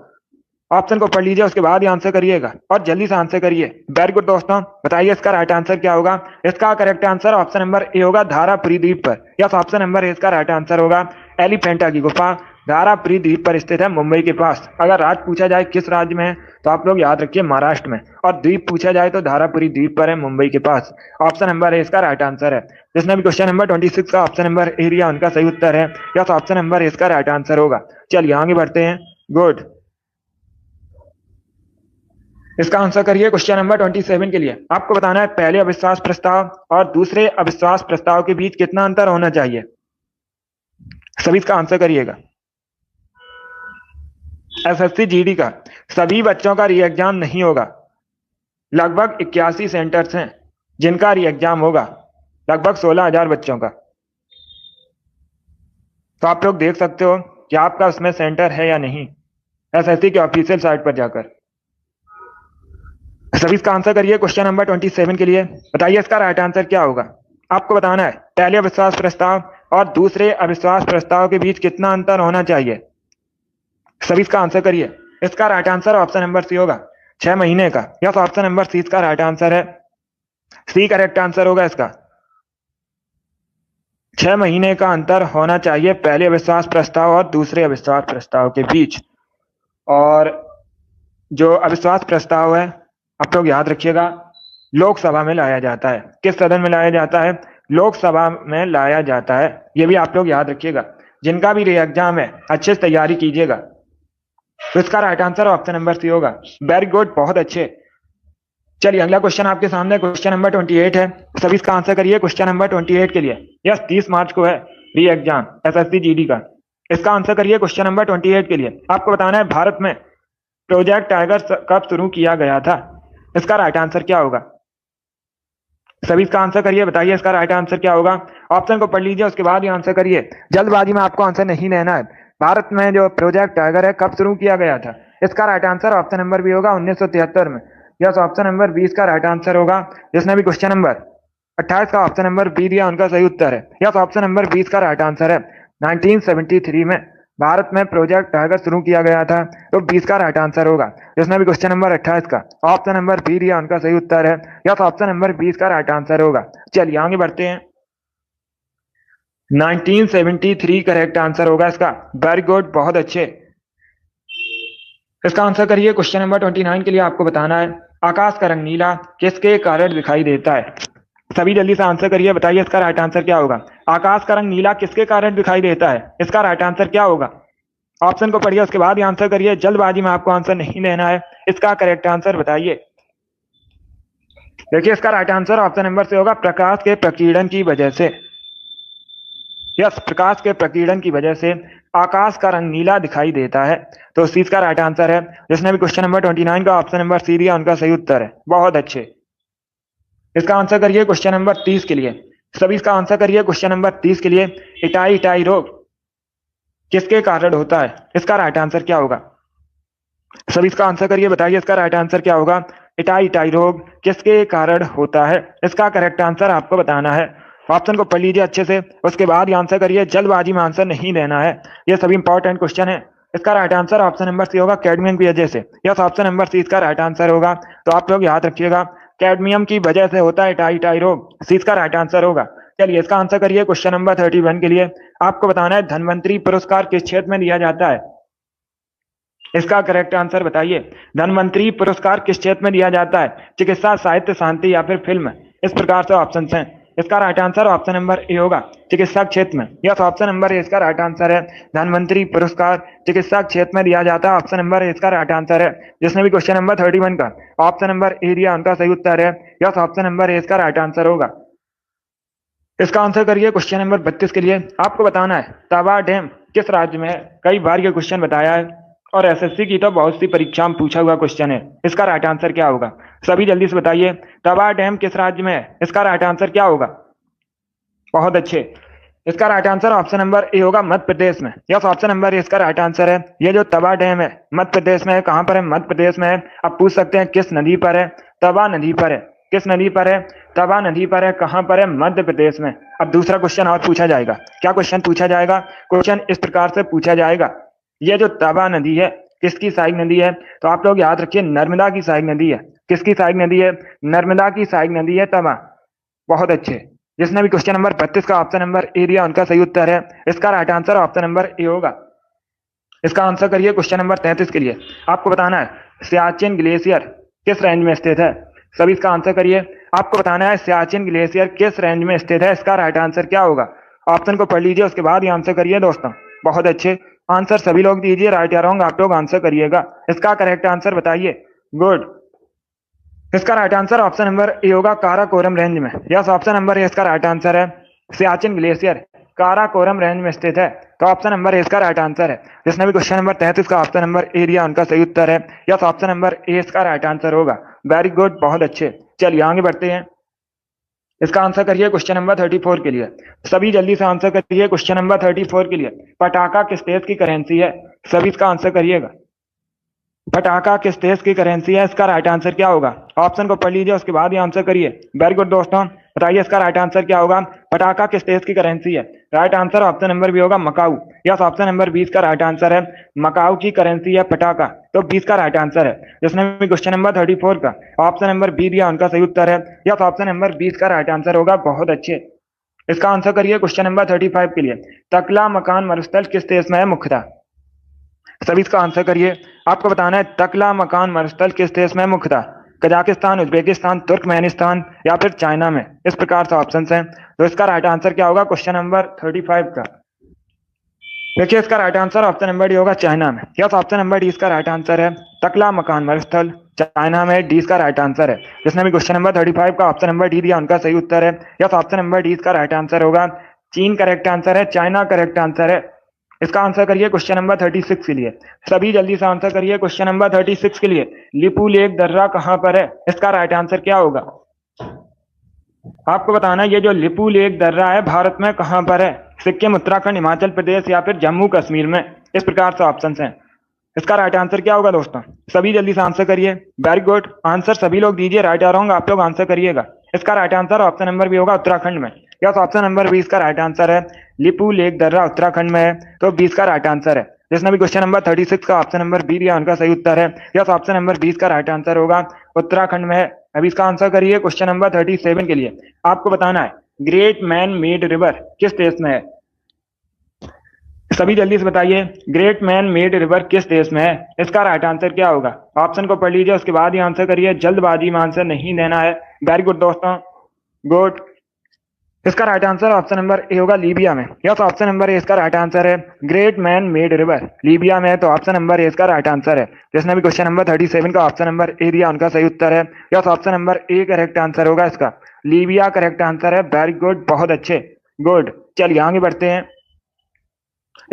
ऑप्शन को पढ़ लीजिए, उसके बाद ही आंसर करिएगा और जल्दी से आंसर करिए। वेरी गुड दोस्तों, बताइए इसका राइट आंसर क्या होगा। इसका correct answer option number A होगा, धारापुरी द्वीप पर। यस, ऑप्शन नंबर ए इसका राइट आंसर होगा। एलिफेंटा की गुफा धारापुरी द्वीप पर स्थित है, मुंबई के पास। अगर राज्य पूछा जाए किस राज्य में है तो आप लोग याद रखिए महाराष्ट्र में, और द्वीप पूछा जाए तो धारापुरी द्वीप पर है, मुंबई के पास। ऑप्शन नंबर ए इसका राइट आंसर है। जिसने भी क्वेश्चन नंबर 26 का ऑप्शन नंबर ए दिया उनका सही उत्तर है। यस, ऑप्शन नंबर ए इसका राइट आंसर होगा। चलिए आगे बढ़ते हैं। गुड, इसका आंसर करिए क्वेश्चन नंबर 27 के लिए। आपको बताना है पहले अविश्वास प्रस्ताव और दूसरे अविश्वास प्रस्ताव के बीच कितना अंतर होना चाहिए? सभी इसका आंसर करिएगा। एसएससी जीडी का सभी बच्चों का री एग्जाम नहीं होगा। लगभग 81 सेंटर्स हैं जिनका री एग्जाम होगा, लगभग 16,000 बच्चों का। तो आप लोग देख सकते हो कि आपका उसमें सेंटर है या नहीं, एसएससी के ऑफिशियल साइट पर जाकर। सभी इसका आंसर करिए क्वेश्चन नंबर 27 के लिए। बताइए इसका राइट आंसर क्या होगा। आपको बताना है पहले अविश्वास प्रस्ताव और दूसरे अविश्वास प्रस्ताव के बीच कितना अंतर होना चाहिए। सभी इसका आंसर करिए। इसका right answer option number C होगा, 6 महीने का। यस, ऑप्शन नंबर सी इसका राइट आंसर है। सी करेक्ट आंसर होगा इसका। 6 महीने का अंतर होना चाहिए पहले अविश्वास प्रस्ताव और दूसरे अविश्वास प्रस्ताव के बीच। और जो अविश्वास प्रस्ताव है आप लोग याद रखिएगा, लोकसभा में लाया जाता है। किस सदन में लाया जाता है? लोकसभा में लाया जाता है। ये भी आप लोग याद रखिएगा। जिनका भी री एग्जाम है अच्छे से तैयारी कीजिएगा। तो इसका right answer option number C होगा। वेरी गुड, बहुत अच्छे। चलिए अगला क्वेश्चन आपके सामने क्वेश्चन नंबर 28 है। सभी इसका आंसर करिए क्वेश्चन नंबर 28 के लिए। यस, 30 मार्च को है री एग्जाम एसएससी जीडी का। इसका आंसर करिए क्वेश्चन नंबर 28 के लिए। आपको बताना है भारत में प्रोजेक्ट टाइगर कब शुरू किया गया था। इसका राइट आंसर क्या होगा? सभी इसका आंसर करिए, बताइए इसका राइट आंसर क्या होगा। ऑप्शन को पढ़ लीजिए, उसके बाद ही आंसर करिए। जल्दबाजी में आपको आंसर नहीं लेना है। भारत में जो प्रोजेक्ट टाइगर है कब शुरू किया गया था? इसका right answer option number B होगा 1973 में। यस, ऑप्शन नंबर 20 का राइट आंसर होगा। जिसने भी क्वेश्चन नंबर 28 का ऑप्शन नंबर बी दिया उनका सही उत्तर है। यस, ऑप्शन नंबर 20 का राइट आंसर है। 1973 में भारत में प्रोजेक्ट टाइगर शुरू किया गया था, तो 20 का राइट आंसर होगा। जिसने भी क्वेश्चन नंबर 28 का ऑप्शन नंबर बी दिया उनका सही उत्तर है। यस, ऑप्शन नंबर 20 का राइट आंसर होगा। चलिए आगे बढ़ते हैं। 1973 करेक्ट आंसर होगा इसका। वेरी गुड, बहुत अच्छे। इसका आंसर करिए क्वेश्चन नंबर 29 के लिए। आपको बताना है आकाश का रंग नीला किसके कारण दिखाई देता है। सभी जल्दी से आंसर करिए, बताइए इसका राइट आंसर क्या होगा। आकाश का रंग नीला किसके कारण दिखाई देता है? इसका राइट आंसर क्या होगा? ऑप्शन को पढ़िए, उसके बाद ही आंसर करिए। जल्दबाजी में आपको आंसर नहीं लेना है। इसका करेक्ट आंसर बताइए। देखिए इसका राइट आंसर ऑप्शन नंबर से होगा प्रकाश के प्रकीर्णन की वजह से। यस, प्रकाश के प्रकीर्णन की वजह से आकाश का रंग नीला दिखाई देता है, तो इस चीज का राइट आंसर है। जिसने भी क्वेश्चन नंबर 29 का ऑप्शन नंबर सी दिया उनका सही उत्तर है। बहुत अच्छे। इसका आंसर करिए क्वेश्चन नंबर 30 के लिए। सभी इसका आंसर करिए क्वेश्चन नंबर 30 के लिए। इटाई इटाई रोग किसके कारण होता है? इसका राइट आंसर क्या होगा? सभी इसका आंसर करिए, बताइए इसका राइट आंसर क्या होगा। इटाई इटाई रोग किसके कारण होता है? इसका करेक्ट आंसर आपको बताना है। ऑप्शन को पढ़ लीजिए अच्छे से, उसके बाद ही आंसर करिए। जल्दबाजी में आंसर नहीं देना है। ये सभी इंपॉर्टेंट क्वेश्चन है। इसका right answer option number C होगा कैडमियम की वजह से। यस, ऑप्शन नंबर सी इसका राइट आंसर होगा। तो आप लोग याद रखिएगा कैडमियम की वजह से होता है इटाई इटाई रोग। सी इसका राइट आंसर होगा। चलिए इसका आंसर करिए क्वेश्चन नंबर 31 के लिए। आपको बताना है धन्वंतरी पुरस्कार किस क्षेत्र में दिया जाता है? इसका करेक्ट आंसर बताइए। धन्वंतरी पुरस्कार किस क्षेत्र में दिया जाता है? चिकित्सा, साहित्य, शांति या फिर फिल्म? इस प्रकार से ऑप्शन हैं। इसका right answer option number A होगा चिकित्सा क्षेत्र में। यस, ऑप्शन नंबर ए इसका राइट आंसर है। धन्वंतरी पुरस्कार चिकित्सा क्षेत्र में दिया जाता है। ऑप्शन नंबर ए इसका राइट आंसर है। जिसने भी क्वेश्चन नंबर 31 का ऑप्शन नंबर ए दिया उनका सही उत्तर है। यस, ऑप्शन नंबर ए इसका राइट आंसर होगा। इसका आंसर करिए क्वेश्चन नंबर 32 के लिए। आपको बताना है तवा डैम किस राज्य में है? कई बार ये क्वेश्चन बताया है और एसएससी की तो बहुत सी परीक्षा में पूछा हुआ क्वेश्चन है। इसका राइट आंसर क्या होगा? सभी जल्दी से बताइए तवा डैम किस राज्य में है? इसका राइट आंसर क्या होगा? बहुत अच्छे। इसका right answer option number A होगा मध्य प्रदेश में। यस, ऑप्शन नंबर ए इसका राइट आंसर है। ये जो तवा डैम है मध्य प्रदेश में है। कहां पर है? मध्य प्रदेश में है। अब पूछ सकते हैं किस नदी पर है? तवा नदी पर है। किस नदी पर है? तवा नदी पर है। कहां पर है? मध्य प्रदेश में। अब दूसरा क्वेश्चन और पूछा जाएगा। क्या क्वेश्चन पूछा जाएगा? क्वेश्चन इस प्रकार से पूछा जाएगा, ये जो तवा नदी है किसकी सहायक नदी है? तो आप लोग याद रखिए नर्मदा की सहायक नदी है। किसकी सहायक नदी है? नर्मदा की सहायक नदी है तवा। बहुत अच्छे। जिसने भी क्वेश्चन नंबर 32 का ऑप्शन नंबर ए दिया उनका सही उत्तर है। इसका right answer option number A होगा। इसका आंसर करिए क्वेश्चन नंबर 33 के लिए। आपको बताना है सियाचिन ग्लेशियर किस रेंज में स्थित है? सभी इसका आंसर करिए। आपको बताना है सियाचिन ग्लेशियर किस रेंज में स्थित है। इसका राइट आंसर क्या होगा? ऑप्शन को पढ़ लीजिए, उसके बाद ही आंसर करिए दोस्तों। बहुत अच्छे। आंसर सभी लोग दीजिए, राइट या रॉन्ग आप लोग आंसर करिएगा। इसका करेक्ट आंसर बताइए। गुड। इसका right answer option number A होगा काराकोरम रेंज में। यस, ऑप्शन नंबर ए इसका राइट आंसर है। सियाचिन ग्लेशियर काराकोरम रेंज में स्थित है, तो ऑप्शन नंबर ए इसका राइट आंसर है। जिसने भी क्वेश्चन नंबर 33 का ऑप्शन नंबर ए दिया उनका सही उत्तर है। यस, ऑप्शन नंबर ए इसका राइट आंसर होगा। वेरी गुड, बहुत अच्छे। चलिए आगे बढ़ते हैं। इसका आंसर करिए क्वेश्चन नंबर 34 के लिए। सभी जल्दी से आंसर करिए क्वेश्चन नंबर 34 के लिए। पटाखा किस देश की करेंसी है? सभी इसका आंसर करिएगा। पटाखा किस देश की करेंसी है? इसका राइट आंसर क्या होगा? ऑप्शन को पढ़ लीजिए, उसके बाद ही आंसर करिए। वेरी गुड दोस्तों, बताइए इसका राइट आंसर क्या होगा। पटाखा किस देश की करेंसी है? Right answer option number B होगा मकाऊ। यस, ऑप्शन नंबर 20 का राइट आंसर है। मकाऊ की करेंसी है पटाखा, तो 20 का राइट आंसर है। जिसने भी क्वेश्चन नंबर 34 का ऑप्शन नंबर बी दिया उनका सही उत्तर है। यस, ऑप्शन नंबर 20 का राइट आंसर होगा। बहुत अच्छे। इसका आंसर करिए क्वेश्चन नंबर 35 के लिए। तकला मकान मरुस्थल किस देश में है मुख्यतः? सभी इसका आंसर करिए। आपको बताना है तकला मकान मरुस्थल किस देश में मुख्यतः? कजाकिस्तान, उज्बेकिस्तान, तुर्कमेनिस्तान या फिर चाइना में? इस प्रकार से ऑप्शन हैं। तो इसका राइट आंसर क्या होगा क्वेश्चन नंबर 35 का? देखिए इसका right answer option number D होगा चाइना में। यस, ऑप्शन नंबर डी इसका राइट आंसर है। तकला मकान मरुस्थल चाइना में, डी इसका राइट आंसर है। जिसने भी क्वेश्चन नंबर 35 का ऑप्शन नंबर डी दिया उनका सही उत्तर है। यस, ऑप्शन नंबर डी इसका राइट आंसर होगा। चीन करेक्ट आंसर है, चाइना करेक्ट आंसर है। इसका आंसर करिए क्वेश्चन नंबर 36 के लिए। सभी जल्दी से आंसर करिए क्वेश्चन नंबर 36 के लिए। लिपू लेक दर्रा कहां पर है? इसका राइट आंसर क्या होगा? आपको बताना है ये जो लिपू लेक दर्रा है भारत में कहां पर है? सिक्किम, उत्तराखंड, हिमाचल प्रदेश या फिर जम्मू कश्मीर में। इस प्रकार से ऑप्शन हैं। इसका राइट आंसर क्या होगा दोस्तों? सभी जल्दी से आंसर करिए। वेरी गुड, आंसर सभी लोग दीजिए। राइट आ रहा आप लोग आंसर करिएगा। इसका right answer option number B होगा उत्तराखंड में। यस, ऑप्शन नंबर बी इसका राइट आंसर है। लिपू लेक दर्रा उत्तराखंड में है, तो 20 का राइट आंसर है। जिसने भी क्वेश्चन नंबर 36 का ऑप्शन नंबर बी दिया उनका सही उत्तर है। यस, ऑप्शन नंबर 20 का राइट आंसर होगा उत्तराखंड में है। अभी इसका आंसर करिए क्वेश्चन नंबर 37 के लिए। आपको बताना है ग्रेट मैन मेड रिवर किस देश में है? सभी जल्दी से बताइए, ग्रेट मैन मेड रिवर किस देश में है? इसका राइट आंसर क्या होगा? ऑप्शन को पढ़ लीजिए, उसके बाद ही आंसर करिए। जल्दबाजी में आंसर नहीं देना है। वेरी गुड दोस्तों, गुड। इसका right answer option number A होगा लीबिया में। यस, ऑप्शन नंबर ए इसका राइट आंसर है। Great man made river Libya में है, तो ऑप्शन नंबर ए इसका राइट आंसर है। जिसने भी क्वेश्चन नंबर 37 का ऑप्शन नंबर ए दिया उनका सही उत्तर है। Yes, option number A correct answer होगा इसका। लीबिया करेक्ट आंसर है। वेरी गुड, बहुत अच्छे, गुड। चलिए आगे बढ़ते हैं।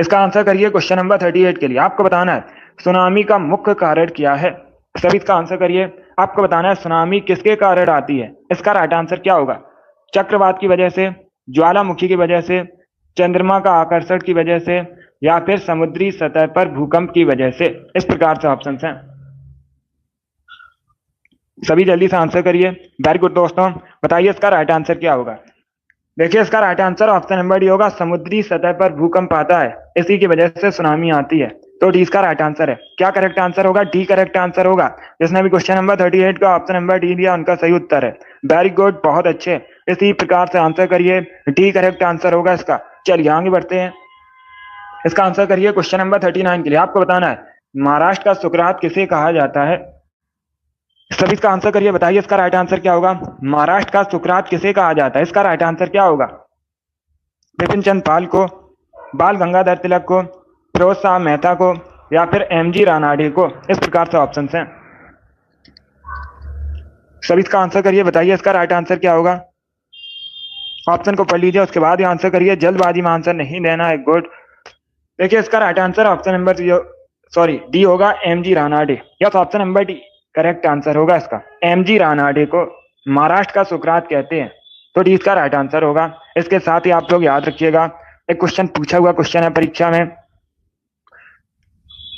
इसका आंसर करिए क्वेश्चन नंबर 38 के लिए। आपको बताना है सुनामी का मुख्य कारण क्या है? सभी इसका आंसर करिए। आपको बताना है सुनामी किसके कारण आती है? इसका राइट आंसर क्या होगा? चक्रवात की वजह से, ज्वालामुखी की वजह से, चंद्रमा का आकर्षण की वजह से, या फिर समुद्री सतह पर भूकंप की वजह से। इस प्रकार से ऑप्शन हैं। सभी जल्दी से आंसर करिए। वेरी गुड दोस्तों, बताइए इसका राइट आंसर क्या होगा? देखिए इसका right answer option number D होगा। समुद्री सतह पर भूकंप आता है, इसी की वजह से सुनामी आती है, तो डी इसका राइट आंसर है। क्या करेक्ट आंसर होगा? डी करेक्ट आंसर होगा। जिसने भी क्वेश्चन नंबर 38 का ऑप्शन नंबर डी दिया उनका सही उत्तर है। वेरी गुड, बहुत अच्छे। इसी प्रकार से आंसर करिए। डी करेक्ट आंसर होगा इसका। चलिए आगे बढ़ते हैं। इसका आंसर करिए क्वेश्चन नंबर 39 के लिए। आपको बताना है महाराष्ट्र का सुकरात किसे कहा जाता है? सभी इसका आंसर करिए, बताइए इसका राइट आंसर क्या होगा? महाराष्ट्र का सुकरात किसे कहा जाता है? इसका राइट आंसर क्या होगा? बिपिन चंद्र पाल को, बाल गंगाधर तिलक को, फिरोज शाह मेहता को, या फिर एमजी रानाडे को। इस प्रकार से ऑप्शन हैं। सभी इसका आंसर करिए, बताइए इसका राइट आंसर क्या होगा? ऑप्शन को पढ़ लीजिए, उसके बाद ही आंसर करिए। जल्दबाजी में आंसर नहीं देना है। गुड। देखिए इसका right answer option number D होगा, MG Ranade. Yes, option number D correct answer होगा इसका। एमजी रानाडे को महाराष्ट्र का सुकरात कहते हैं, तो डी इसका राइट आंसर होगा। इसके साथ ही आप लोग याद रखिएगा, एक क्वेश्चन पूछा हुआ क्वेश्चन है परीक्षा में,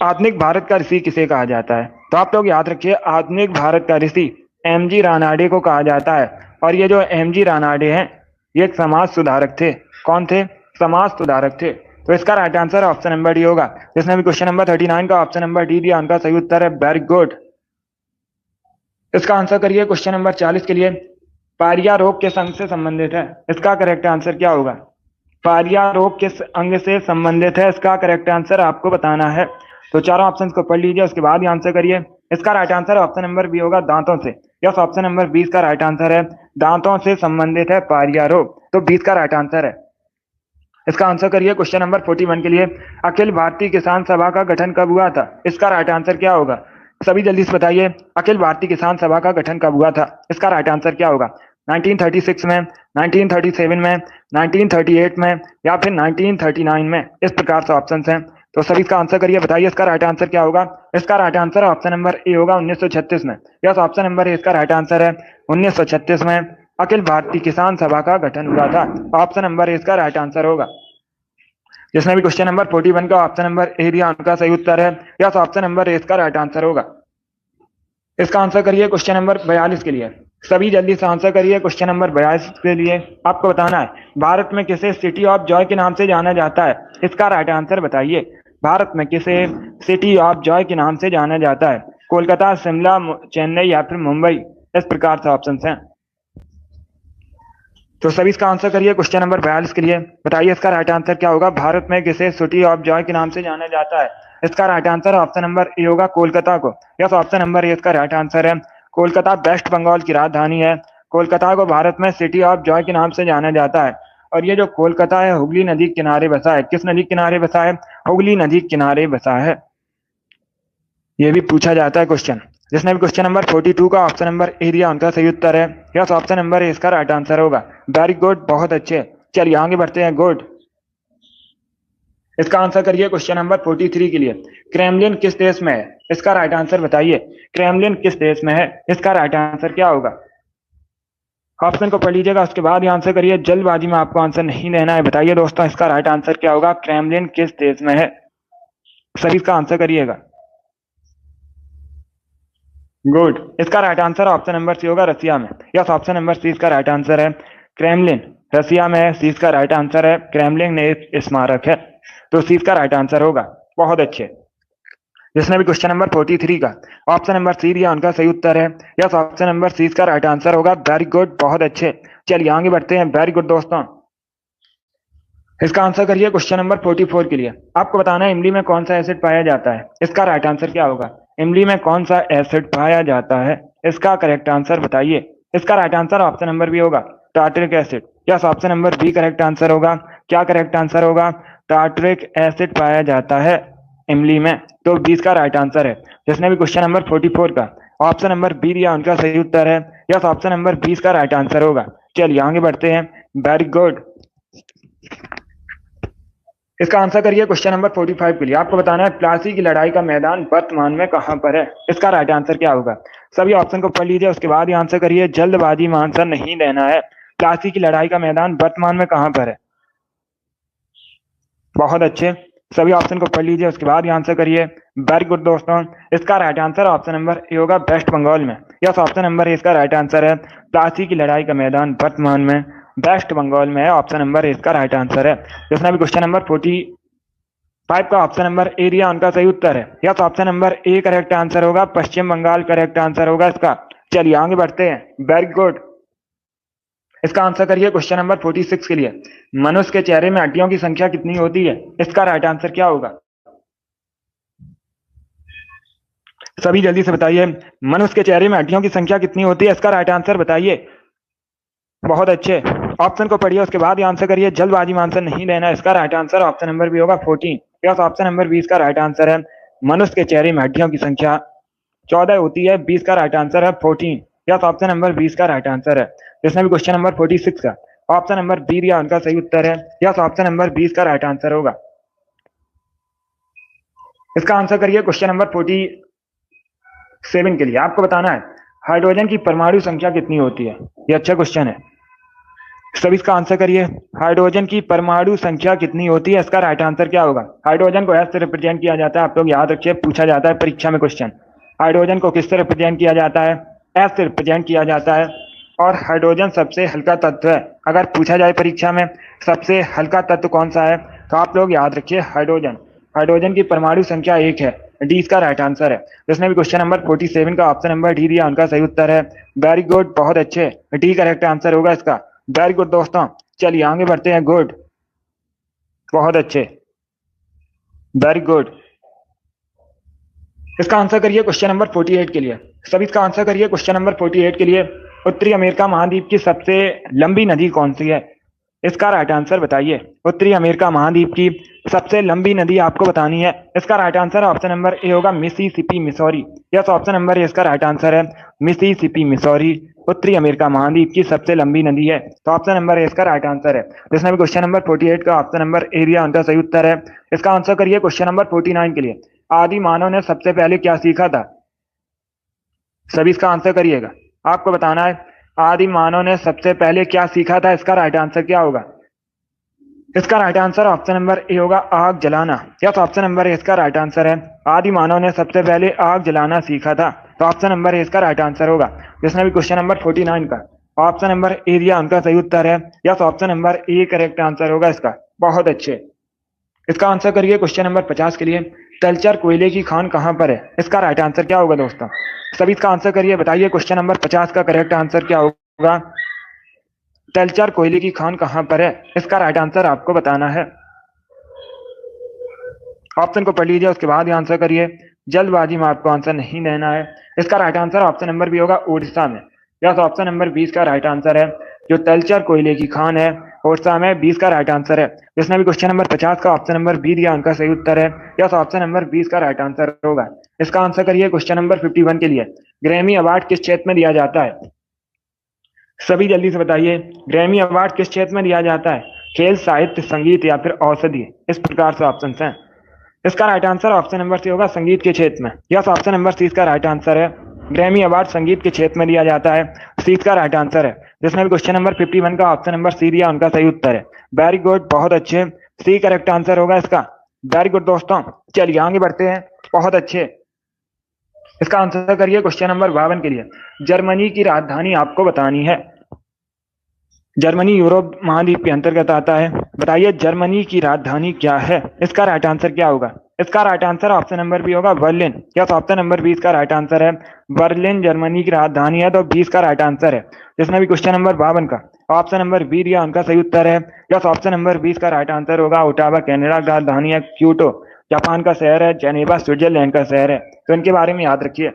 आधुनिक भारत का ऋषि किसे कहा जाता है? तो आप लोग याद रखिए, आधुनिक भारत का ऋषि एमजी रानाडे को कहा जाता है। और ये जो एमजी रानाडे हैं, ये एक समाज सुधारक थे। कौन थे? समाज सुधारक थे। तो इसका right answer option number D होगा। जिसने भी क्वेश्चन नंबर 39 का ऑप्शन नंबर डी दिया उनका सही उत्तर है। Very good. इसका आंसर करिए क्वेश्चन नंबर 40 के लिए। पारिया रोग किस अंग से संबंधित है? इसका करेक्ट आंसर क्या होगा? पारिया रोग किस अंग से संबंधित है? इसका करेक्ट आंसर आपको बताना है। तो चारों ऑप्शंस को पढ़ लीजिए, उसके बाद ही आंसर करिए। इसका right answer option number B होगा, दांतों से। यस, ऑप्शन नंबर 20 का राइट आंसर है। दांतों से संबंधित है पारिया रोग, तो 20 का राइट आंसर है। इसका आंसर करिए क्वेश्चन नंबर 41 के लिए। अखिल भारतीय किसान सभा का गठन कब हुआ था? इसका राइट आंसर क्या होगा? सभी जल्दी से बताइए, अखिल भारतीय किसान सभा का गठन कब हुआ था? इसका राइट आंसर क्या होगा? 1936 में, 1937 में, 1938 में, या फिर 1939 में। इस प्रकार से ऑप्शन हैं। तो सभी इसका आंसर करिए, बताइए इसका राइट आंसर क्या होगा? इसका right answer option number A होगा, 1936 में। यस, ऑप्शन नंबर ए इसका राइट आंसर है। 1936 में अखिल भारतीय किसान सभा का गठन हुआ था। ऑप्शन नंबर ए इसका राइट आंसर होगा। जिसने भी क्वेश्चन नंबर 41 का ऑप्शन नंबर ए दिया उनका सही उत्तर है। यस, ऑप्शन नंबर ए इसका राइट आंसर होगा। इसका आंसर करिए क्वेश्चन नंबर 42 के लिए। सभी जल्दी से आंसर करिए क्वेश्चन नंबर 42 के लिए। आपको बताना है भारत में किसे सिटी ऑफ जॉय के नाम से जाना जाता है? इसका राइट आंसर बताइए। भारत में किसे सिटी ऑफ जॉय के नाम से जाना जाता है? कोलकाता, शिमला, चेन्नई या फिर मुंबई। इस प्रकार से ऑप्शन हैं। तो सभी इसका आंसर करिए क्वेश्चन नंबर 42 के लिए। बताइए इसका राइट आंसर क्या होगा? भारत में किसे सिटी ऑफ जॉय के नाम से जाना जाता है? इसका right answer option number A होगा, कोलकाता को। यस, ऑप्शन नंबर ए इसका राइट आंसर है। कोलकाता वेस्ट बंगाल की राजधानी है। कोलकाता को भारत में सिटी ऑफ जॉय के नाम से जाना जाता है। और ये जो कोलकाता है हुगली नदी के किनारे बसा है। किस नदी के किनारे बसा है? हुगली नदी के किनारे बसा है। ये भी पूछा जाता है क्वेश्चन। जिसने भी क्वेश्चन नंबर 42 का ऑप्शन नंबर ए दिया उनका सही उत्तर है। यस, ऑप्शन नंबर ए इसका राइट आंसर होगा। वेरी गुड, बहुत अच्छे। चलिए आगे बढ़ते हैं। गुड। इसका आंसर करिए क्वेश्चन नंबर 43 के लिए। क्रेमलिन किस देश में है? इसका राइट आंसर बताइए। क्रेमलिन किस देश में है? इसका राइट आंसर क्या होगा? ऑप्शन को पढ़ लीजिएगा, उसके बाद ही आंसर करिए। जल्दबाजी में आपको आंसर नहीं देना है। बताइए दोस्तों, इसका राइट आंसर क्या होगा? क्रेमलिन किस देश में है? सभी इसका आंसर करिएगा। गुड। इसका right answer option number C होगा, रसिया में। यस, ऑप्शन नंबर सी इसका राइट आंसर है। क्रेमलिन रसिया में है। सी इसका राइट आंसर है। क्रेमलिन एक स्मारक है, तो सी इसका राइट आंसर होगा। बहुत अच्छे। जिसने भी क्वेश्चन नंबर 43 का ऑप्शन नंबर सी दिया उनका सही उत्तर है। यस, ऑप्शन नंबर सी इसका राइट आंसर होगा। वेरी गुड, बहुत अच्छे। चलिए आगे बढ़ते हैं। वेरी गुड दोस्तों। इसका आंसर करिए क्वेश्चन नंबर 44 के लिए। आपको बताना है इमली में कौन सा एसिड पाया जाता है। इसका राइट आंसर क्या होगा? इमली में कौन सा एसिड पाया जाता है? इसका करेक्ट आंसर बताइए। इसका right answer option number B होगा, tartaric acid. Yes, option number B correct answer होगा। क्या करेक्ट आंसर होगा? टार्टरिक एसिड पाया जाता है इमली में, तो बी इसका राइट आंसर है। जिसने भी क्वेश्चन नंबर 44 का ऑप्शन नंबर बी दिया उनका सही उत्तर है। यस, ऑप्शन नंबर बी इसका राइट आंसर होगा। चलिए आगे बढ़ते हैं। Very good. इसका आंसर करिए क्वेश्चन नंबर 45 के लिए। आपको बताना है प्लासी की लड़ाई का मैदान वर्तमान में कहां पर है। इसका राइट आंसर क्या होगा? सभी ऑप्शन को पढ़ लीजिए, उसके बाद ही आंसर करिए। जल्दबाजी में आंसर नहीं देना है। प्लासी की लड़ाई का मैदान वर्तमान में कहां पर है? बहुत अच्छे। सभी ऑप्शन को पढ़ लीजिए, उसके बाद ही आंसर करिए। वेरी गुड दोस्तों। इसका right answer option number A होगा, वेस्ट बंगाल में। यस, ऑप्शन नंबर ए इसका राइट आंसर है। प्लासी की लड़ाई का मैदान वर्तमान में वेस्ट बंगाल में है। ऑप्शन नंबर ए इसका राइट आंसर है। जिसने भी क्वेश्चन नंबर 45 का ऑप्शन नंबर ए दिया उनका सही उत्तर है। Yes, option number A correct answer होगा। पश्चिम बंगाल करेक्ट आंसर होगा इसका। चलिए आगे बढ़ते हैं। Very good. इसका आंसर करिए क्वेश्चन नंबर 46 के लिए। मनुष्य के चेहरे में हड्डियों की संख्या कितनी होती है? इसका राइट आंसर क्या होगा? सभी जल्दी से बताइए। मनुष्य के चेहरे में हड्डियों की संख्या कितनी होती है? इसका राइट आंसर बताइए। बहुत अच्छे। ऑप्शन को पढ़िए, उसके बाद ही आंसर करिए। जल्दबाजी में आंसर नहीं देना। इसका right answer option number B होगा, 14। यस, ऑप्शन नंबर 20 का राइट आंसर है। मनुष्य के चेहरे में हड्डियों की संख्या 14 होती है। 20 का राइट आंसर है 14। यस, ऑप्शन नंबर 20 का राइट आंसर है। जिसने भी क्वेश्चन नंबर 46 का ऑप्शन नंबर बी दिया उनका सही उत्तर है। यस, ऑप्शन नंबर 20 का राइट आंसर होगा। इसका आंसर करिए क्वेश्चन नंबर 47 के लिए। आपको बताना है हाइड्रोजन की परमाणु संख्या कितनी होती है। ये अच्छा क्वेश्चन है। सभी इसका आंसर करिए। हाइड्रोजन की परमाणु संख्या कितनी होती है? इसका राइट आंसर क्या होगा? हाइड्रोजन को एस से रिप्रेजेंट किया जाता है। आप लोग याद रखिए, पूछा जाता है परीक्षा में क्वेश्चन। हाइड्रोजन को किससे रिप्रेजेंट किया जाता है? एस से रिप्रेजेंट किया जाता है। और हाइड्रोजन सबसे हल्का तत्व है। अगर पूछा जाए परीक्षा में सबसे हल्का तत्व कौन सा है, तो आप लोग याद रखिए हाइड्रोजन। हाइड्रोजन की परमाणु संख्या 1 है। डी इसका राइट आंसर है। जिसने भी क्वेश्चन नंबर 47 का ऑप्शन नंबर डी दिया उनका सही उत्तर है। वेरी गुड, बहुत अच्छे। डी करेक्ट आंसर होगा इसका। वेरी गुड दोस्तों। चलिए आगे बढ़ते हैं। गुड, बहुत अच्छे। Very good. इसका आंसर करिए क्वेश्चन नंबर 48 के लिए। सभी इसका आंसर करिए क्वेश्चन नंबर 48 के लिए। उत्तरी अमेरिका महाद्वीप की सबसे लंबी नदी कौन सी है? इसका राइट आंसर बताइए। उत्तरी अमेरिका महाद्वीप की सबसे लंबी नदी आपको बतानी है। इसका right answer option number A होगा, Mississippi Missouri. Yes, option number A इसका राइट आंसर है। मिसिसिपी मिसौरी उत्तरी अमेरिका महाद्वीप की सबसे लंबी नदी है, तो ऑप्शन नंबर ए इसका राइट आंसर है। जिसने भी क्वेश्चन नंबर 48 का ऑप्शन नंबर ए दिया उनका सही उत्तर है। इसका आंसर करिए क्वेश्चन नंबर 49 के लिए। आदि मानव ने सबसे पहले क्या सीखा था? सभी इसका आंसर करिएगा। आपको बताना है आदि मानव ने सबसे पहले क्या सीखा था। इसका राइट आंसर क्या होगा? इसका right answer option number A होगा, आग जलाना। यस, ऑप्शन नंबर ए इसका राइट आंसर है। आदि मानव ने सबसे पहले आग जलाना सीखा था, तो ऑप्शन नंबर ए इसका राइट आंसर होगा। जिसने भी क्वेश्चन नंबर 49 का ऑप्शन नंबर ए दिया उनका सही उत्तर है। Yes, option number A correct answer होगा इसका। बहुत अच्छे। इसका आंसर करिए क्वेश्चन नंबर 50 के लिए। तलचर कोयले की खान कहां पर है? इसका राइट आंसर क्या होगा दोस्तों? सभी इसका आंसर करिए, बताइए क्वेश्चन नंबर 50 का करेक्ट आंसर क्या होगा। तलचर कोयले की खान कहां पर है? इसका राइट आंसर आपको बताना है। ऑप्शन को पढ़ लीजिए, उसके बाद ही आंसर करिए। जल्दबाजी में आपको आंसर नहीं देना है। इसका right answer option number B होगा, उड़ीसा में। यस, ऑप्शन नंबर 20 का राइट आंसर है। जो तलचर कोयले की खान है खोरसा में 20 का राइट आंसर है। जिसने भी क्वेश्चन नंबर 50 का ऑप्शन नंबर बी दिया उनका सही उत्तर है। यस, ऑप्शन नंबर 20 का राइट आंसर होगा। इसका आंसर करिए क्वेश्चन नंबर 51 के लिए। ग्रैमी अवार्ड किस क्षेत्र में दिया जाता है? सभी जल्दी से बताइए, ग्रैमी अवार्ड किस क्षेत्र में दिया जाता है? खेल, साहित्य, संगीत या फिर औषधि? इस प्रकार से ऑप्शन हैं। इसका right answer option number C होगा, संगीत के क्षेत्र में। यस, ऑप्शन नंबर सी इसका राइट आंसर है। ग्रैमी अवार्ड संगीत के क्षेत्र में दिया जाता है। सी इसका राइट आंसर है। जिसने भी क्वेश्चन नंबर 51 का ऑप्शन नंबर सी दिया उनका सही उत्तर है। वेरी गुड, बहुत अच्छे। सी करेक्ट आंसर होगा इसका। वेरी गुड दोस्तों, चलिए आगे बढ़ते हैं। बहुत अच्छे। इसका आंसर करिए क्वेश्चन नंबर 52 के लिए। जर्मनी की राजधानी आपको बतानी है। जर्मनी यूरोप महाद्वीप के अंतर्गत आता है। बताइए जर्मनी की राजधानी क्या है? इसका राइट आंसर क्या होगा? इसका right answer option number B होगा, बर्लिन। यस, ऑप्शन नंबर 20 का राइट आंसर है। बर्लिन जर्मनी की राजधानी है, तो 20 का राइट आंसर है। जिसने भी क्वेश्चन नंबर 52 का ऑप्शन नंबर बी दिया उनका सही उत्तर है। यस, ऑप्शन नंबर 20 का राइट आंसर होगा। ओटावा कनाडा की राजधानी है। क्योटो जापान का शहर है। जेनेवा स्विट्जरलैंड का शहर है। तो इनके बारे में याद रखिए।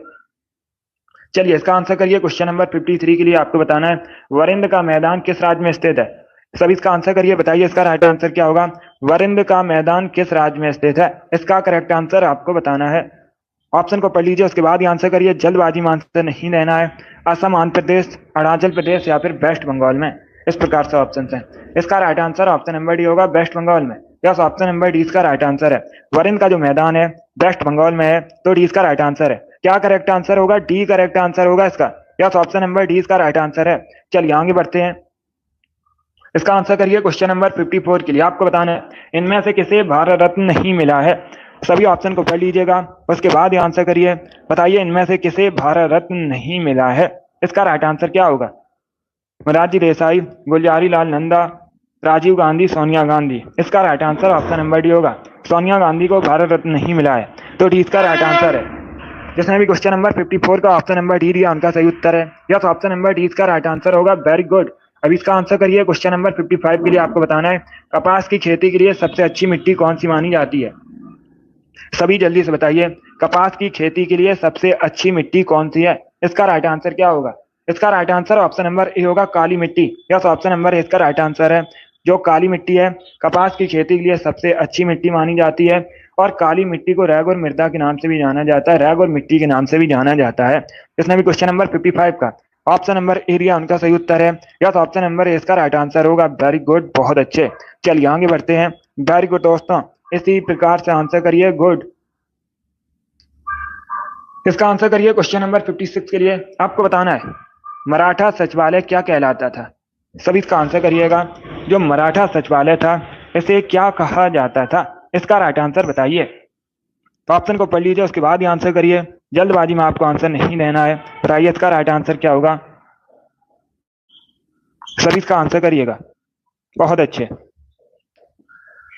चलिए इसका आंसर करिए क्वेश्चन नंबर 53 के लिए। आपको बताना है वरिंद का मैदान किस राज्य में स्थित है? सभी इसका आंसर करिए, बताइए इसका राइट आंसर क्या होगा? वरिंद का मैदान किस राज्य में स्थित है? इसका करेक्ट आंसर आपको बताना है। ऑप्शन को पढ़ लीजिए, उसके बाद ही आंसर करिए। जल्दबाजी में आंसर नहीं देना है। असम, आंध्र प्रदेश, अरुणाचल प्रदेश या फिर वेस्ट बंगाल में? इस प्रकार से ऑप्शन है। इसका right answer option number D होगा, वेस्ट बंगाल में। यस, ऑप्शन नंबर डी इसका राइट आंसर है। वरिंद का जो मैदान है वेस्ट बंगाल में है, तो डी इसका राइट आंसर है। क्या करेक्ट आंसर होगा? डी करेक्ट आंसर होगा इसका। यस, ऑप्शन नंबर डी इसका राइट आंसर है। चलिए आगे बढ़ते हैं। इसका आंसर करिए क्वेश्चन नंबर 54 के लिए। आपको बताना है इनमें से किसे भारत रत्न नहीं मिला है? सभी ऑप्शन को पढ़ लीजिएगा, उसके बाद ही आंसर करिए। बताइए इनमें से किसे भारत रत्न नहीं मिला है? इसका राइट आंसर क्या होगा? मोरारजी देसाई, गुलजारी लाल नंदा, राजीव गांधी, सोनिया गांधी? इसका right answer option number D होगा। सोनिया गांधी को भारत रत्न नहीं मिला है, तो डी इसका राइट आंसर है। जिसने भी क्वेश्चन नंबर 54 का ऑप्शन नंबर डी दिया उनका सही उत्तर है। यस, ऑप्शन नंबर डी इसका राइट आंसर होगा। Very good. अब इसका आंसर करिए क्वेश्चन नंबर 55 के लिए। आपको बताना है कपास की खेती के लिए सबसे अच्छी मिट्टी कौन सी मानी जाती है? सभी जल्दी से बताइए, कपास की खेती के लिए सबसे अच्छी मिट्टी कौन सी है? इसका राइट आंसर क्या होगा? इसका right answer option number A होगा, काली मिट्टी। यस, ऑप्शन नंबर ए इसका राइट आंसर है। जो काली मिट्टी है कपास की खेती के लिए सबसे अच्छी मिट्टी मानी जाती है। और काली मिट्टी को रैग और मृदा के नाम से भी जाना जाता है, रैग और मिट्टी के नाम से भी जाना जाता है। इसने भी क्वेश्चन नंबर 55 का ऑप्शन नंबर ए दिया उनका सही उत्तर है। यस, ऑप्शन नंबर ए इसका राइट आंसर होगा। वेरी गुड, बहुत अच्छे। चलिए आगे बढ़ते हैं। वेरी गुड दोस्तों, इसी प्रकार से आंसर करिए। गुड। इसका आंसर करिए क्वेश्चन नंबर 56 के लिए। आपको बताना है मराठा सचिवालय क्या कहलाता था? सभी इसका आंसर करिएगा। जो मराठा सचिवालय था इसे क्या कहा जाता था? इसका राइट आंसर बताइए। तो ऑप्शन को पढ़ लीजिए, उसके बाद ही आंसर करिए। जल्दबाजी में आपको आंसर नहीं देना है। बताइए इसका राइट आंसर क्या होगा? सभी इसका आंसर करिएगा। बहुत अच्छे।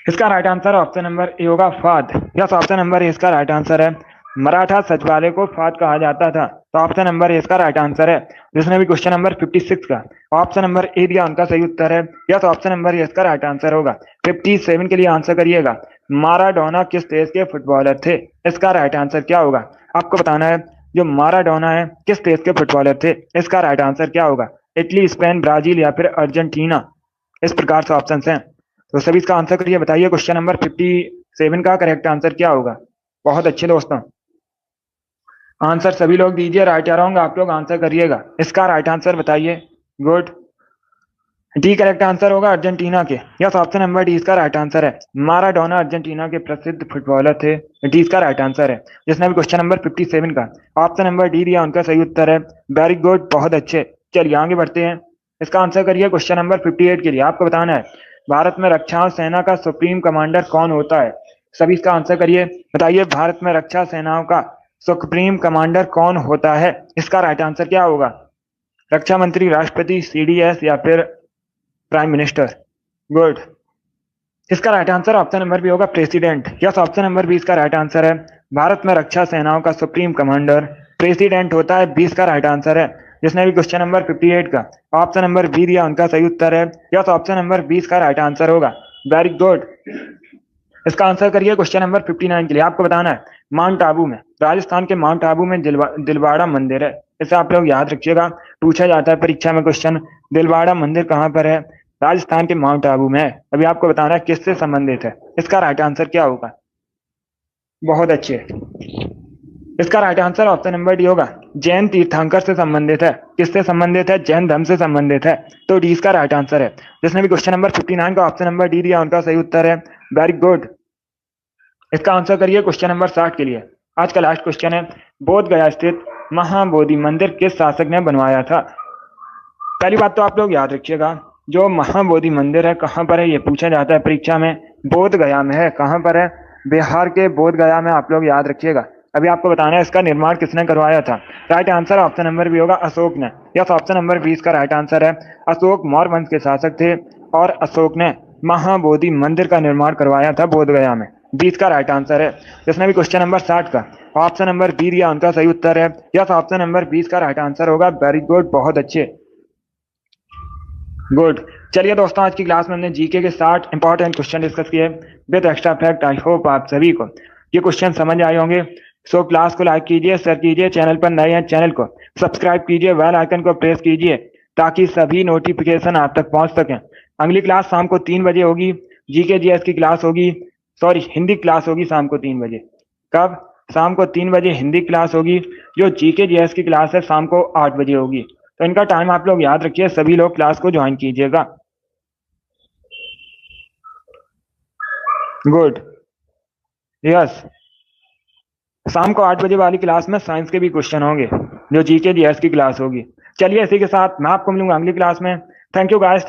इसका right answer option number A होगा, फाद। यस, ऑप्शन नंबर ए इसका राइट आंसर है। मराठा सचिवालय को फाद कहा जाता था, तो ऑप्शन नंबर ए इसका राइट आंसर है। जिसने भी क्वेश्चन नंबर 56 का ऑप्शन नंबर ए दिया उनका सही उत्तर है। यस, ऑप्शन नंबर ए इसका राइट आंसर होगा। 57 के लिए आंसर करिएगा। माराडोना किस देश के फुटबॉलर थे? इसका राइट आंसर क्या होगा? आपको बताना है जो माराडोना है किस देश के फुटबॉलर थे? इसका राइट आंसर क्या होगा? इटली, स्पेन, ब्राजील या फिर अर्जेंटीना? इस प्रकार से ऑप्शन हैं। तो सभी इसका आंसर करिए। बताइए क्वेश्चन नंबर 57 का करेक्ट आंसर क्या होगा? बहुत अच्छे दोस्तों, आंसर सभी लोग दीजिए। राइट या रॉन्ग आप लोग आंसर करिएगा। इसका राइट आंसर बताइए। गुड। डी करेक्ट आंसर होगा, अर्जेंटीना के। यस, ऑप्शन नंबर डी इसका राइट आंसर है। माराडोना अर्जेंटीना के प्रसिद्ध फुटबॉलर थे। डी इसका राइट आंसर है। जिसने भी क्वेश्चन नंबर 57 का ऑप्शन नंबर डी दिया उनका सही उत्तर है। वेरी गुड, बहुत अच्छे। चलिए आगे बढ़ते हैं। इसका आंसर करिए क्वेश्चन नंबर 58 के लिए। आपको बताना है भारत में रक्षा सेना का सुप्रीम कमांडर कौन होता है? सभी इसका आंसर करिए। बताइए भारत में रक्षा सेनाओं का सुप्रीम कमांडर कौन होता है? इसका राइट आंसर क्या होगा? रक्षा मंत्री, राष्ट्रपति, सीडीएस या फिर प्राइम मिनिस्टर? गुड। इसका right answer option number B होगा, प्रेसिडेंट। यस, ऑप्शन नंबर 20 का राइट आंसर है। भारत में रक्षा सेनाओं का सुप्रीम कमांडर प्रेसिडेंट होता है। 20 का राइट आंसर है। जिसने भी क्वेश्चन नंबर 58 का ऑप्शन नंबर बी दिया उनका सही उत्तर है। यस, ऑप्शन नंबर 20 का राइट आंसर होगा। Very good. इसका आंसर करिए क्वेश्चन नंबर 59 के लिए। आपको बताना है माउंट आबू में, राजस्थान के माउंट आबू में दिलवाड़ा मंदिर है। इसे आप लोग याद रखिएगा, पूछा जाता है परीक्षा में क्वेश्चन। दिलवाड़ा मंदिर कहाँ पर है? राजस्थान के माउंट आबू में है। अभी आपको बताना है किससे संबंधित है। इसका राइट आंसर क्या होगा? बहुत अच्छे। इसका right answer option number D होगा, जैन तीर्थंकर से संबंधित है। किससे संबंधित है? जैन धर्म से संबंधित है। तो डी इसका राइट आंसर है। जिसने भी क्वेश्चन नंबर 59 का ऑप्शन नंबर डी दिया उनका सही उत्तर है। Very good. इसका आंसर करिए क्वेश्चन नंबर 60 के लिए। आज का लास्ट क्वेश्चन है, बोध गया स्थित महाबोधि मंदिर किस शासक ने बनवाया था? पहली बात तो आप लोग याद रखिएगा, जो महाबोधि मंदिर है कहाँ पर है ये पूछा जाता है परीक्षा में। बोध गया में है। कहाँ पर है? बिहार के बोध गया में। आप लोग याद रखिएगा। अभी आपको बताना है इसका निर्माण किसने करवाया था। Right answer option number B होगा, अशोक ने। यस, ऑप्शन नंबर 20 का राइट आंसर है। अशोक मौर्य वंश के शासक थे और अशोक ने महाबोधि मंदिर का निर्माण करवाया था बोध गया में। 20 का राइट आंसर है। जिसने भी क्वेश्चन नंबर 60 का ऑप्शन नंबर बी दिया उनका सही उत्तर है। यस, ऑप्शन नंबर 20 का राइट आंसर होगा। वेरी गुड, बहुत अच्छे, गुड। चलिए दोस्तों, आज की क्लास में हमने जीके के 60 इंपॉर्टेंट क्वेश्चन डिस्कस किए with extra fact. I hope आप सभी को ये क्वेश्चन समझ आए होंगे। सो क्लास को लाइक कीजिए, शेयर कीजिए, चैनल पर नए हैं चैनल को सब्सक्राइब कीजिए, बेल आइकन को प्रेस कीजिए ताकि सभी नोटिफिकेशन आप तक पहुंच सकें। अगली क्लास शाम को 3 बजे होगी। जीके जीएस की क्लास होगी, सॉरी हिंदी क्लास होगी शाम को 3 बजे। कब? शाम को 3 बजे हिंदी क्लास होगी। जो जीके जीएस की क्लास है शाम को 8 बजे होगी। तो इनका टाइम आप लोग याद रखिए, सभी लोग क्लास को ज्वाइन कीजिएगा। गुड। यस, शाम को 8 बजे वाली क्लास में साइंस के भी क्वेश्चन होंगे जो जीके जीएस की क्लास होगी। चलिए इसी के साथ मैं आपको मिलूंगा अगली क्लास में। Thank you guys.